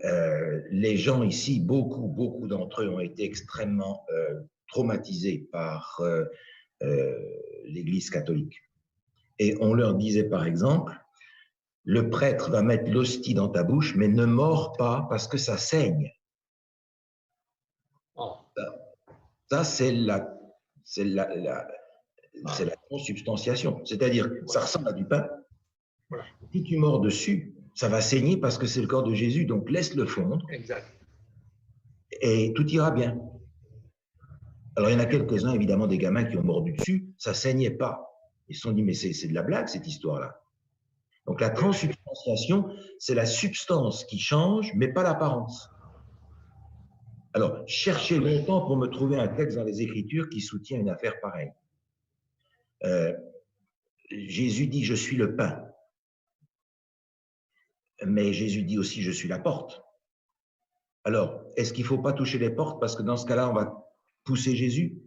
[SPEAKER 2] les gens ici, beaucoup d'entre eux ont été extrêmement traumatisés par l'Église catholique. Et on leur disait par exemple, le prêtre va mettre l'hostie dans ta bouche, mais ne mords pas parce que ça saigne.
[SPEAKER 1] Oh.
[SPEAKER 2] Ça, c'est la consubstantiation. C'est-à-dire, ça ressemble à du pain.
[SPEAKER 1] Voilà.
[SPEAKER 2] Si tu mords dessus, ça va saigner parce que c'est le corps de Jésus, donc laisse-le fondre
[SPEAKER 1] Exact.
[SPEAKER 2] et tout ira bien. Alors, il y en a quelques-uns, évidemment, des gamins qui ont mordu dessus, ça saignait pas. Ils se sont dit, mais c'est de la blague, cette histoire-là. Donc, la transsubstantiation, c'est la substance qui change, mais pas l'apparence. Alors, cherchez longtemps pour me trouver un texte dans les Écritures qui soutient une affaire pareille. Jésus dit, je suis le pain. Mais Jésus dit aussi, je suis la porte. Alors, est-ce qu'il ne faut pas toucher les portes parce que dans ce cas-là, on va pousser Jésus?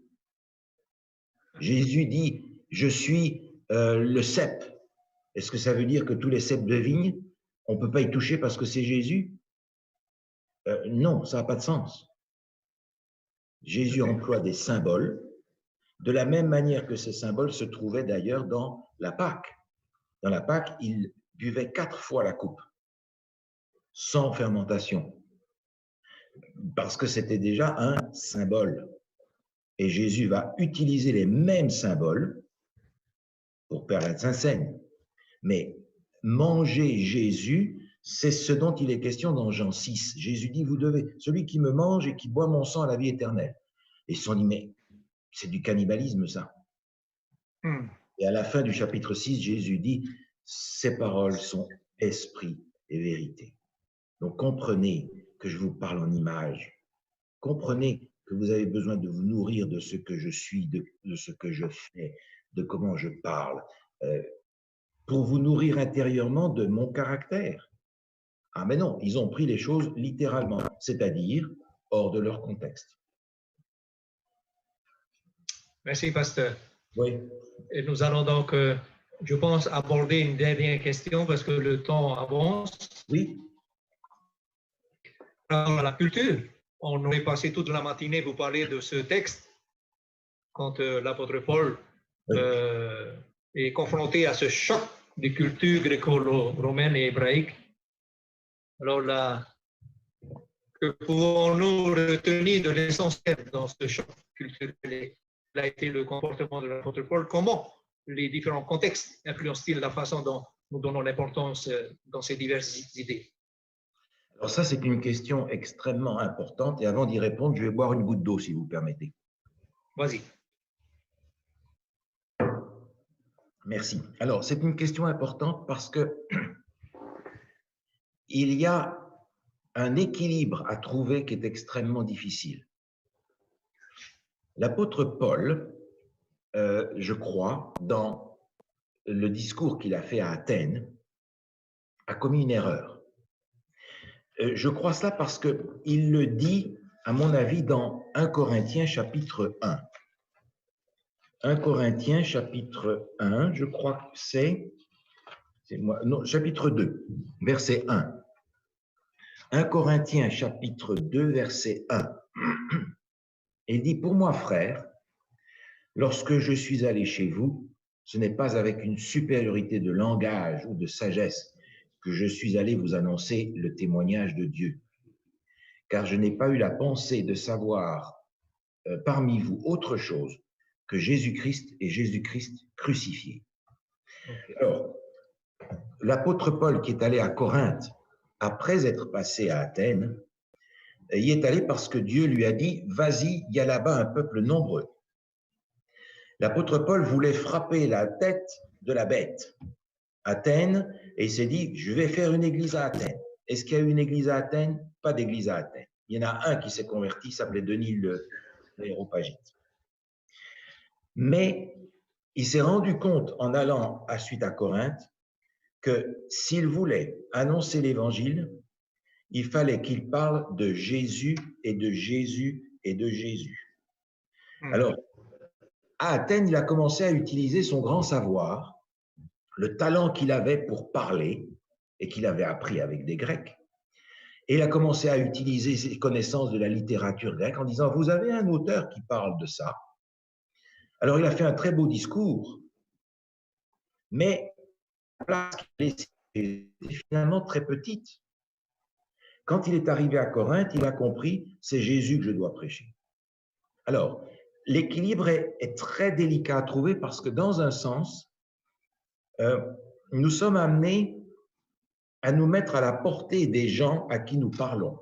[SPEAKER 2] Jésus dit, je suis le cep. Est-ce que ça veut dire que tous les ceps de vigne, on ne peut pas y toucher parce que c'est Jésus? Non, ça n'a pas de sens. Jésus emploie des symboles, de la même manière que ces symboles se trouvaient d'ailleurs dans la Pâque. Dans la Pâque, il buvait 4 fois la coupe, sans fermentation, parce que c'était déjà un symbole. Et Jésus va utiliser les mêmes symboles pour permettre Saint-Seigne. Mais manger Jésus, c'est ce dont il est question dans Jean 6. Jésus dit, vous devez, celui qui me mange et qui boit mon sang a la vie éternelle. Et ils se sont dit, mais c'est du cannibalisme ça. Et à la fin du chapitre 6, Jésus dit, ces paroles sont esprit et vérité. Donc comprenez que je vous parle en images. Comprenez que vous avez besoin de vous nourrir de ce que je suis, de ce que je fais, de comment je parle, pour vous nourrir intérieurement de mon caractère. Ah mais non, ils ont pris les choses littéralement, c'est-à-dire hors de leur contexte.
[SPEAKER 1] Merci, pasteur.
[SPEAKER 2] Oui.
[SPEAKER 1] Et nous allons donc, je pense, aborder une dernière question parce que le temps avance.
[SPEAKER 2] Oui.
[SPEAKER 1] Alors, la culture. On aurait passé toute la matinée pour parler de ce texte quand l'apôtre Paul est confronté à ce choc des cultures gréco-romaines et hébraïques. Alors là, que pouvons-nous retenir de l'essentiel dans ce choc culturel? Quel a été le comportement de l'apôtre Paul? Comment les différents contextes influencent-ils la façon dont nous donnons l'importance dans ces diverses idées?
[SPEAKER 2] Alors ça, c'est une question extrêmement importante. Et avant d'y répondre, je vais boire une goutte d'eau, si vous permettez.
[SPEAKER 1] Vas-y.
[SPEAKER 2] Merci. Alors, c'est une question importante parce que il y a un équilibre à trouver qui est extrêmement difficile. L'apôtre Paul, je crois, dans le discours qu'il a fait à Athènes, a commis une erreur. Je crois cela parce qu'il le dit, à mon avis, dans 1 Corinthiens chapitre 1. 1 Corinthiens chapitre 1, je crois que c'est chapitre 2, verset 1. 1 Corinthiens chapitre 2, verset 1. Il dit, pour moi, frère, lorsque je suis allé chez vous, ce n'est pas avec une supériorité de langage ou de sagesse que je suis allé vous annoncer le témoignage de Dieu, car je n'ai pas eu la pensée de savoir parmi vous autre chose que Jésus-Christ et Jésus-Christ crucifié. Alors, l'apôtre Paul qui est allé à Corinthe, après être passé à Athènes, y est allé parce que Dieu lui a dit, vas-y, il y a là-bas un peuple nombreux. L'apôtre Paul voulait frapper la tête de la bête, Athènes, et il s'est dit, je vais faire une église à Athènes. Est-ce qu'il y a eu une église à Athènes? Pas d'église à Athènes. Il y en a un qui s'est converti, il s'appelait Denis l'Aréopagite. Mais il s'est rendu compte en allant ensuite à Corinthe que s'il voulait annoncer l'évangile, il fallait qu'il parle de Jésus et de Jésus et de Jésus. Alors, à Athènes, il a commencé à utiliser son grand savoir, le talent qu'il avait pour parler et qu'il avait appris avec des Grecs. Et il a commencé à utiliser ses connaissances de la littérature grecque en disant, vous avez un auteur qui parle de ça. Alors, il a fait un très beau discours, mais la place qu'il est finalement très petite. Quand il est arrivé à Corinthe, il a compris, c'est Jésus que je dois prêcher. Alors, l'équilibre est très délicat à trouver parce que dans un sens, nous sommes amenés à nous mettre à la portée des gens à qui nous parlons.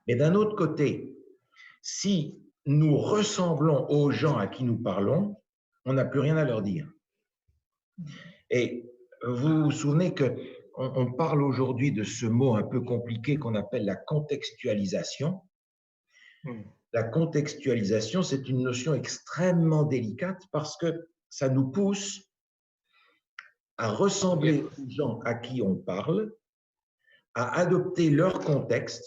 [SPEAKER 2] Mais d'un autre côté, si nous ressemblons aux gens à qui nous parlons, on n'a plus rien à leur dire. Et vous vous souvenez qu'on parle aujourd'hui de ce mot un peu compliqué qu'on appelle la contextualisation. La contextualisation, c'est une notion extrêmement délicate parce que ça nous pousse à ressembler aux gens à qui on parle, à adopter leur contexte,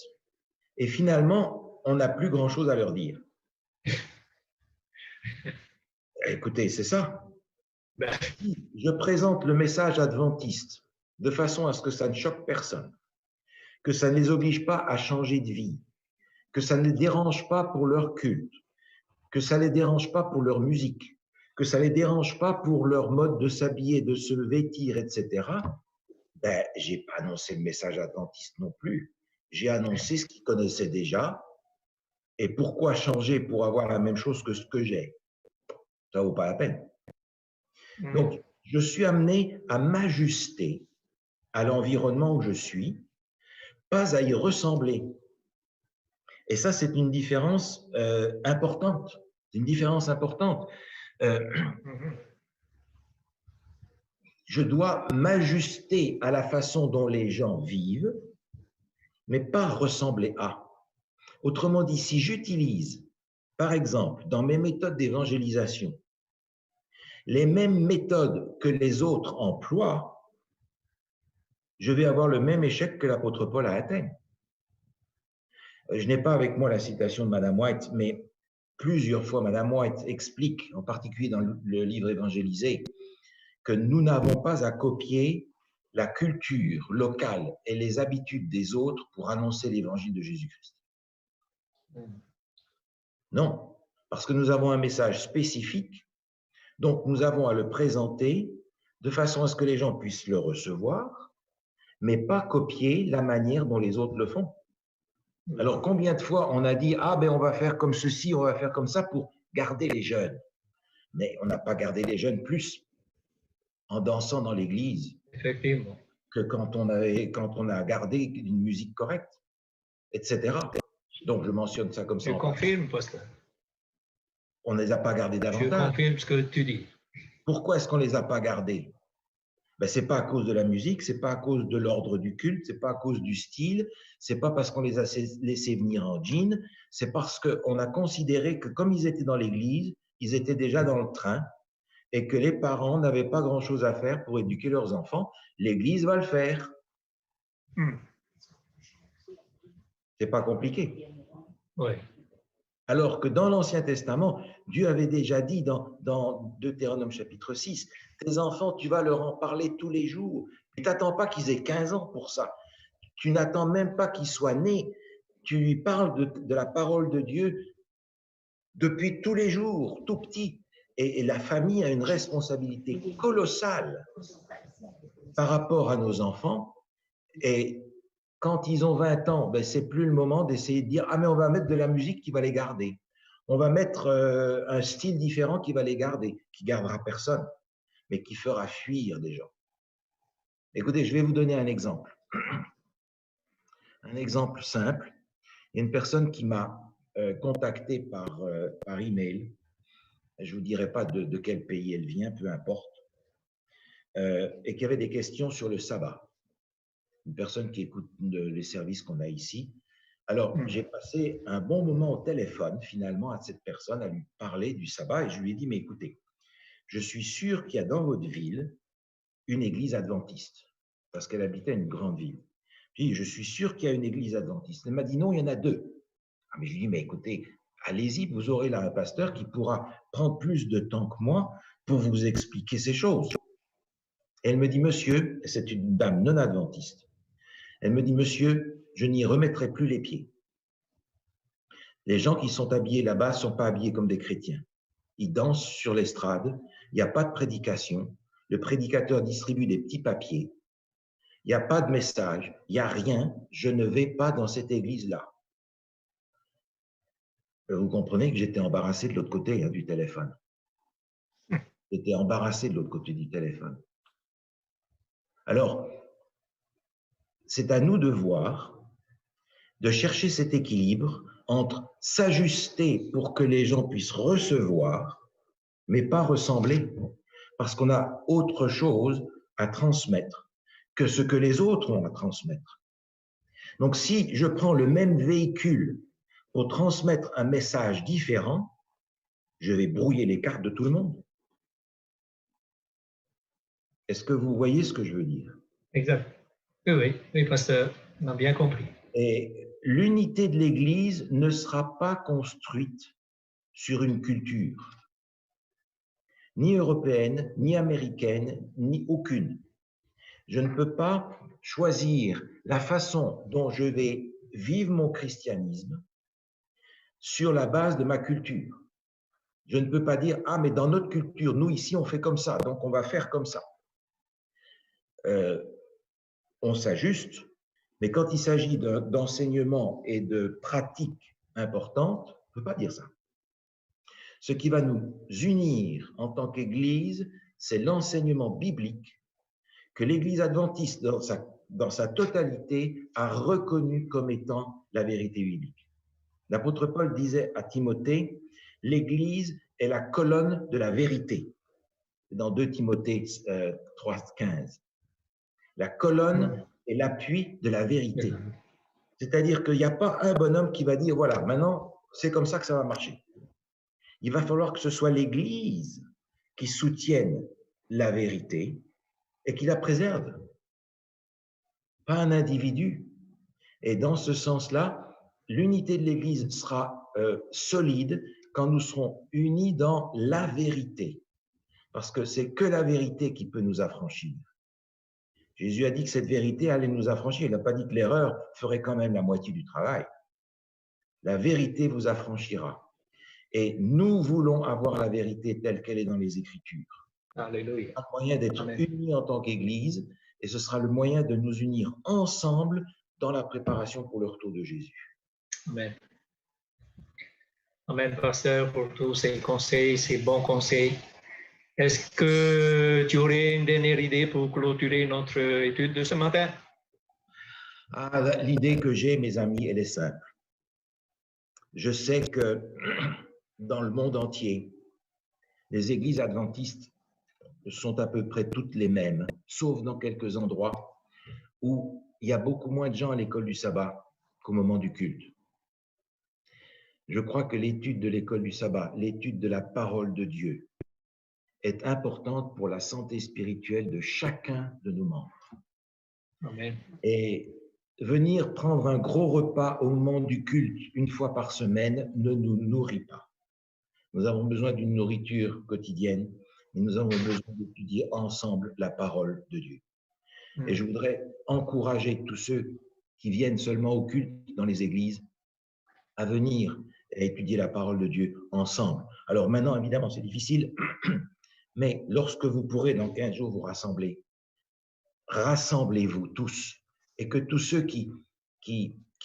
[SPEAKER 2] et finalement, on n'a plus grand-chose à leur dire. Écoutez, c'est ça. Si je présente le message adventiste de façon à ce que ça ne choque personne, que ça ne les oblige pas à changer de vie, que ça ne les dérange pas pour leur culte, que ça ne les dérange pas pour leur musique, que ça ne les dérange pas pour leur mode de s'habiller, de se vêtir, etc., ben, je n'ai pas annoncé le message adventiste non plus. J'ai annoncé ce qu'ils connaissaient déjà. Et pourquoi changer pour avoir la même chose que ce que j'ai? Ça ne vaut pas la peine. Donc, je suis amené à m'ajuster à l'environnement où je suis, pas à y ressembler. Et ça, c'est une différence importante. C'est une différence importante. Je dois m'ajuster à la façon dont les gens vivent, mais pas ressembler à. Autrement dit, si j'utilise, par exemple, dans mes méthodes d'évangélisation, les mêmes méthodes que les autres emploient, je vais avoir le même échec que l'apôtre Paul à Athènes. Je n'ai pas avec moi la citation de Madame White, mais plusieurs fois, Madame White explique, en particulier dans le livre Évangélisé, que nous n'avons pas à copier la culture locale et les habitudes des autres pour annoncer l'évangile de Jésus-Christ. Non, parce que nous avons un message spécifique, donc nous avons à le présenter de façon à ce que les gens puissent le recevoir, mais pas copier la manière dont les autres le font. Alors, combien de fois on a dit « Ah, ben on va faire comme ceci, on va faire comme ça pour garder les jeunes ». Mais on n'a pas gardé les jeunes plus en dansant dans l'église que quand on a gardé une musique correcte, etc. Donc, je mentionne ça comme ça.
[SPEAKER 1] Je confirme, pasteur.
[SPEAKER 2] On ne les a pas gardés davantage.
[SPEAKER 1] Je confirme ce que tu dis.
[SPEAKER 2] Pourquoi est-ce qu'on ne les a pas gardés? Ben, ce n'est pas à cause de la musique, ce n'est pas à cause de l'ordre du culte, ce n'est pas à cause du style, ce n'est pas parce qu'on les a laissés venir en jean, c'est parce qu'on a considéré que comme ils étaient dans l'église, ils étaient déjà dans le train et que les parents n'avaient pas grand-chose à faire pour éduquer leurs enfants. L'église va le faire. C'est pas compliqué.
[SPEAKER 1] Oui.
[SPEAKER 2] Alors que dans l'Ancien Testament, Dieu avait déjà dit dans Deutéronome chapitre 6, tes enfants, tu vas leur en parler tous les jours. Tu n'attends pas qu'ils aient 15 ans pour ça. Tu n'attends même pas qu'ils soient nés. Tu lui parles de la parole de Dieu depuis tous les jours, tout petit. Et la famille a une responsabilité colossale par rapport à nos enfants. Et quand ils ont 20 ans, ben, ce n'est plus le moment d'essayer de dire « Ah, mais on va mettre de la musique qui va les garder. On va mettre un style différent qui va les garder, qui gardera personne, mais qui fera fuir des gens. » Écoutez, je vais vous donner un exemple. Un exemple simple. Il y a une personne qui m'a contacté par email. Je ne vous dirai pas de quel pays elle vient, peu importe. Et qui avait des questions sur le sabbat. Une personne qui écoute les services qu'on a ici. Alors, j'ai passé un bon moment au téléphone, finalement, à cette personne, à lui parler du sabbat, et je lui ai dit, mais écoutez, je suis sûr qu'il y a dans votre ville une église adventiste, parce qu'elle habitait une grande ville. Puis, je suis sûr qu'il y a une église adventiste. Elle m'a dit, non, il y en a deux. Ah, mais je lui ai dit, mais écoutez, allez-y, vous aurez là un pasteur qui pourra prendre plus de temps que moi pour vous expliquer ces choses. Et elle me dit, monsieur, c'est une dame non adventiste, elle me dit, monsieur, je n'y remettrai plus les pieds. Les gens qui sont habillés là-bas ne sont pas habillés comme des chrétiens. Ils dansent sur l'estrade, il n'y a pas de prédication, le prédicateur distribue des petits papiers, il n'y a pas de message, il n'y a rien, je ne vais pas dans cette église-là. Vous comprenez que j'étais embarrassé de l'autre côté du téléphone. J'étais embarrassé de l'autre côté du téléphone. Alors, c'est à nous de voir, de chercher cet équilibre entre s'ajuster pour que les gens puissent recevoir, mais pas ressembler, parce qu'on a autre chose à transmettre que ce que les autres ont à transmettre. Donc, si je prends le même véhicule pour transmettre un message différent, je vais brouiller les cartes de tout le monde. Est-ce que vous voyez ce que je veux dire?
[SPEAKER 1] Exact. Oui, pasteur, on a bien compris.
[SPEAKER 2] Et l'unité de l'Église ne sera pas construite sur une culture, ni européenne, ni américaine, ni aucune. Je ne peux pas choisir la façon dont je vais vivre mon christianisme sur la base de ma culture. Je ne peux pas dire, ah, mais dans notre culture, nous ici, on fait comme ça, donc on va faire comme ça. On s'ajuste, mais quand il s'agit d'enseignement et de pratiques importantes, on ne peut pas dire ça. Ce qui va nous unir en tant qu'Église, c'est l'enseignement biblique que l'Église adventiste, dans sa totalité, a reconnu comme étant la vérité biblique. L'apôtre Paul disait à Timothée, l'Église est la colonne de la vérité. Dans 2 Timothée 3,15. La colonne est l'appui de la vérité. C'est-à-dire qu'il n'y a pas un bonhomme qui va dire, voilà, maintenant, c'est comme ça que ça va marcher. Il va falloir que ce soit l'Église qui soutienne la vérité et qui la préserve, pas un individu. Et dans ce sens-là, l'unité de l'Église sera solide quand nous serons unis dans la vérité, parce que c'est que la vérité qui peut nous affranchir. Jésus a dit que cette vérité allait nous affranchir. Il n'a pas dit que l'erreur ferait quand même la moitié du travail. La vérité vous affranchira. Et nous voulons avoir la vérité telle qu'elle est dans les Écritures.
[SPEAKER 1] Alléluia.
[SPEAKER 2] Un moyen d'être unis en tant qu'Église, et ce sera le moyen de nous unir ensemble dans la préparation pour le retour de Jésus.
[SPEAKER 1] Amen. Amen, pasteur, pour tous ces conseils, ces bons conseils. Est-ce que tu aurais une dernière idée pour clôturer notre étude de ce matin?
[SPEAKER 2] L'idée que j'ai, mes amis, elle est simple. Je sais que dans le monde entier, les églises adventistes sont à peu près toutes les mêmes, sauf dans quelques endroits où il y a beaucoup moins de gens à l'école du sabbat qu'au moment du culte. Je crois que l'étude de l'école du sabbat, l'étude de la parole de Dieu, est importante pour la santé spirituelle de chacun de nos membres.
[SPEAKER 1] Amen.
[SPEAKER 2] Et venir prendre un gros repas au moment du culte une fois par semaine ne nous nourrit pas. Nous avons besoin d'une nourriture quotidienne et nous avons besoin d'étudier ensemble la parole de Dieu. Et je voudrais encourager tous ceux qui viennent seulement au culte dans les églises à venir et étudier la parole de Dieu ensemble. Alors maintenant, évidemment, c'est difficile, mais lorsque vous pourrez dans 15 jours vous rassembler, rassemblez-vous tous et que tous ceux qui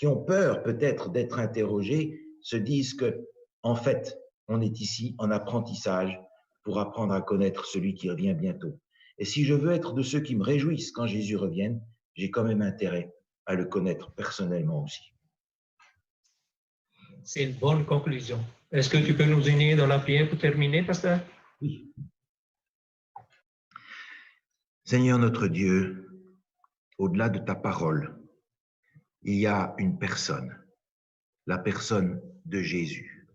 [SPEAKER 2] ont peur peut-être d'être interrogés se disent que, en fait, on est ici en apprentissage pour apprendre à connaître celui qui revient bientôt. Et si je veux être de ceux qui me réjouissent quand Jésus revienne, j'ai quand même intérêt à le connaître personnellement aussi.
[SPEAKER 1] C'est une bonne conclusion. Est-ce que tu peux nous unir dans la prière pour terminer, pasteur?
[SPEAKER 2] Oui. Seigneur notre Dieu, au-delà de ta parole, il y a une personne, la personne de Jésus.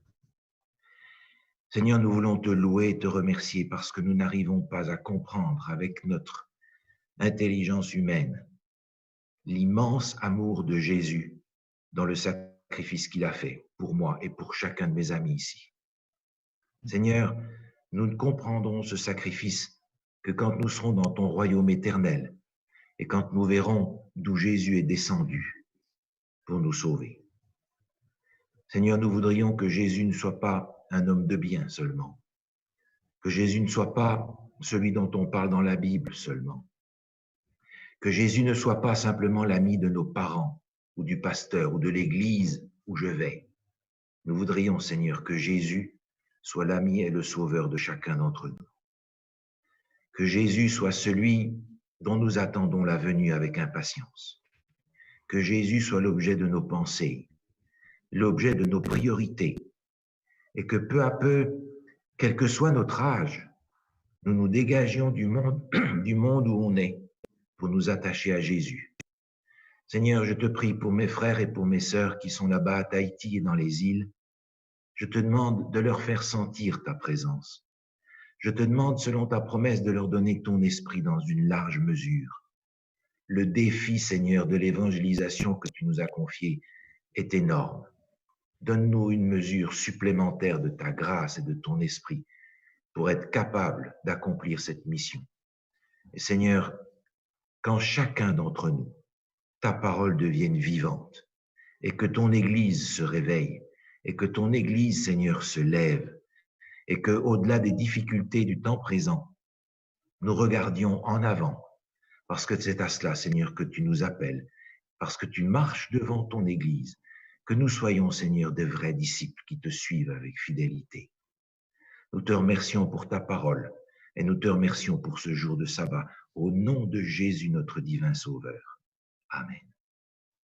[SPEAKER 2] Seigneur, nous voulons te louer et te remercier parce que nous n'arrivons pas à comprendre avec notre intelligence humaine l'immense amour de Jésus dans le sacrifice qu'il a fait pour moi et pour chacun de mes amis ici. Seigneur, nous ne comprendrons ce sacrifice que quand nous serons dans ton royaume éternel et quand nous verrons d'où Jésus est descendu pour nous sauver. Seigneur, nous voudrions que Jésus ne soit pas un homme de bien seulement, que Jésus ne soit pas celui dont on parle dans la Bible seulement, que Jésus ne soit pas simplement l'ami de nos parents ou du pasteur ou de l'église où je vais, Nous voudrions, Seigneur, que Jésus soit l'ami et le sauveur de chacun d'entre nous. Que Jésus soit celui dont nous attendons la venue avec impatience. Que Jésus soit l'objet de nos pensées, l'objet de nos priorités, et que peu à peu, quel que soit notre âge, nous nous dégagions du monde, du monde où on est pour nous attacher à Jésus. Seigneur, je te prie pour mes frères et pour mes sœurs qui sont là-bas à Tahiti et dans les îles. Je te demande de leur faire sentir ta présence. Je te demande, selon ta promesse, de leur donner ton esprit dans une large mesure. Le défi, Seigneur, de l'évangélisation que tu nous as confié est énorme. Donne-nous une mesure supplémentaire de ta grâce et de ton esprit pour être capable d'accomplir cette mission. Et Seigneur, quand chacun d'entre nous, ta parole devienne vivante et que ton Église se réveille et que ton Église, Seigneur, se lève et que, au-delà des difficultés du temps présent, nous regardions en avant parce que c'est à cela, Seigneur, que tu nous appelles, parce que tu marches devant ton Église, que nous soyons, Seigneur, de vrais disciples qui te suivent avec fidélité. Nous te remercions pour ta parole et nous te remercions pour ce jour de sabbat, au nom de Jésus, notre divin Sauveur. Amen.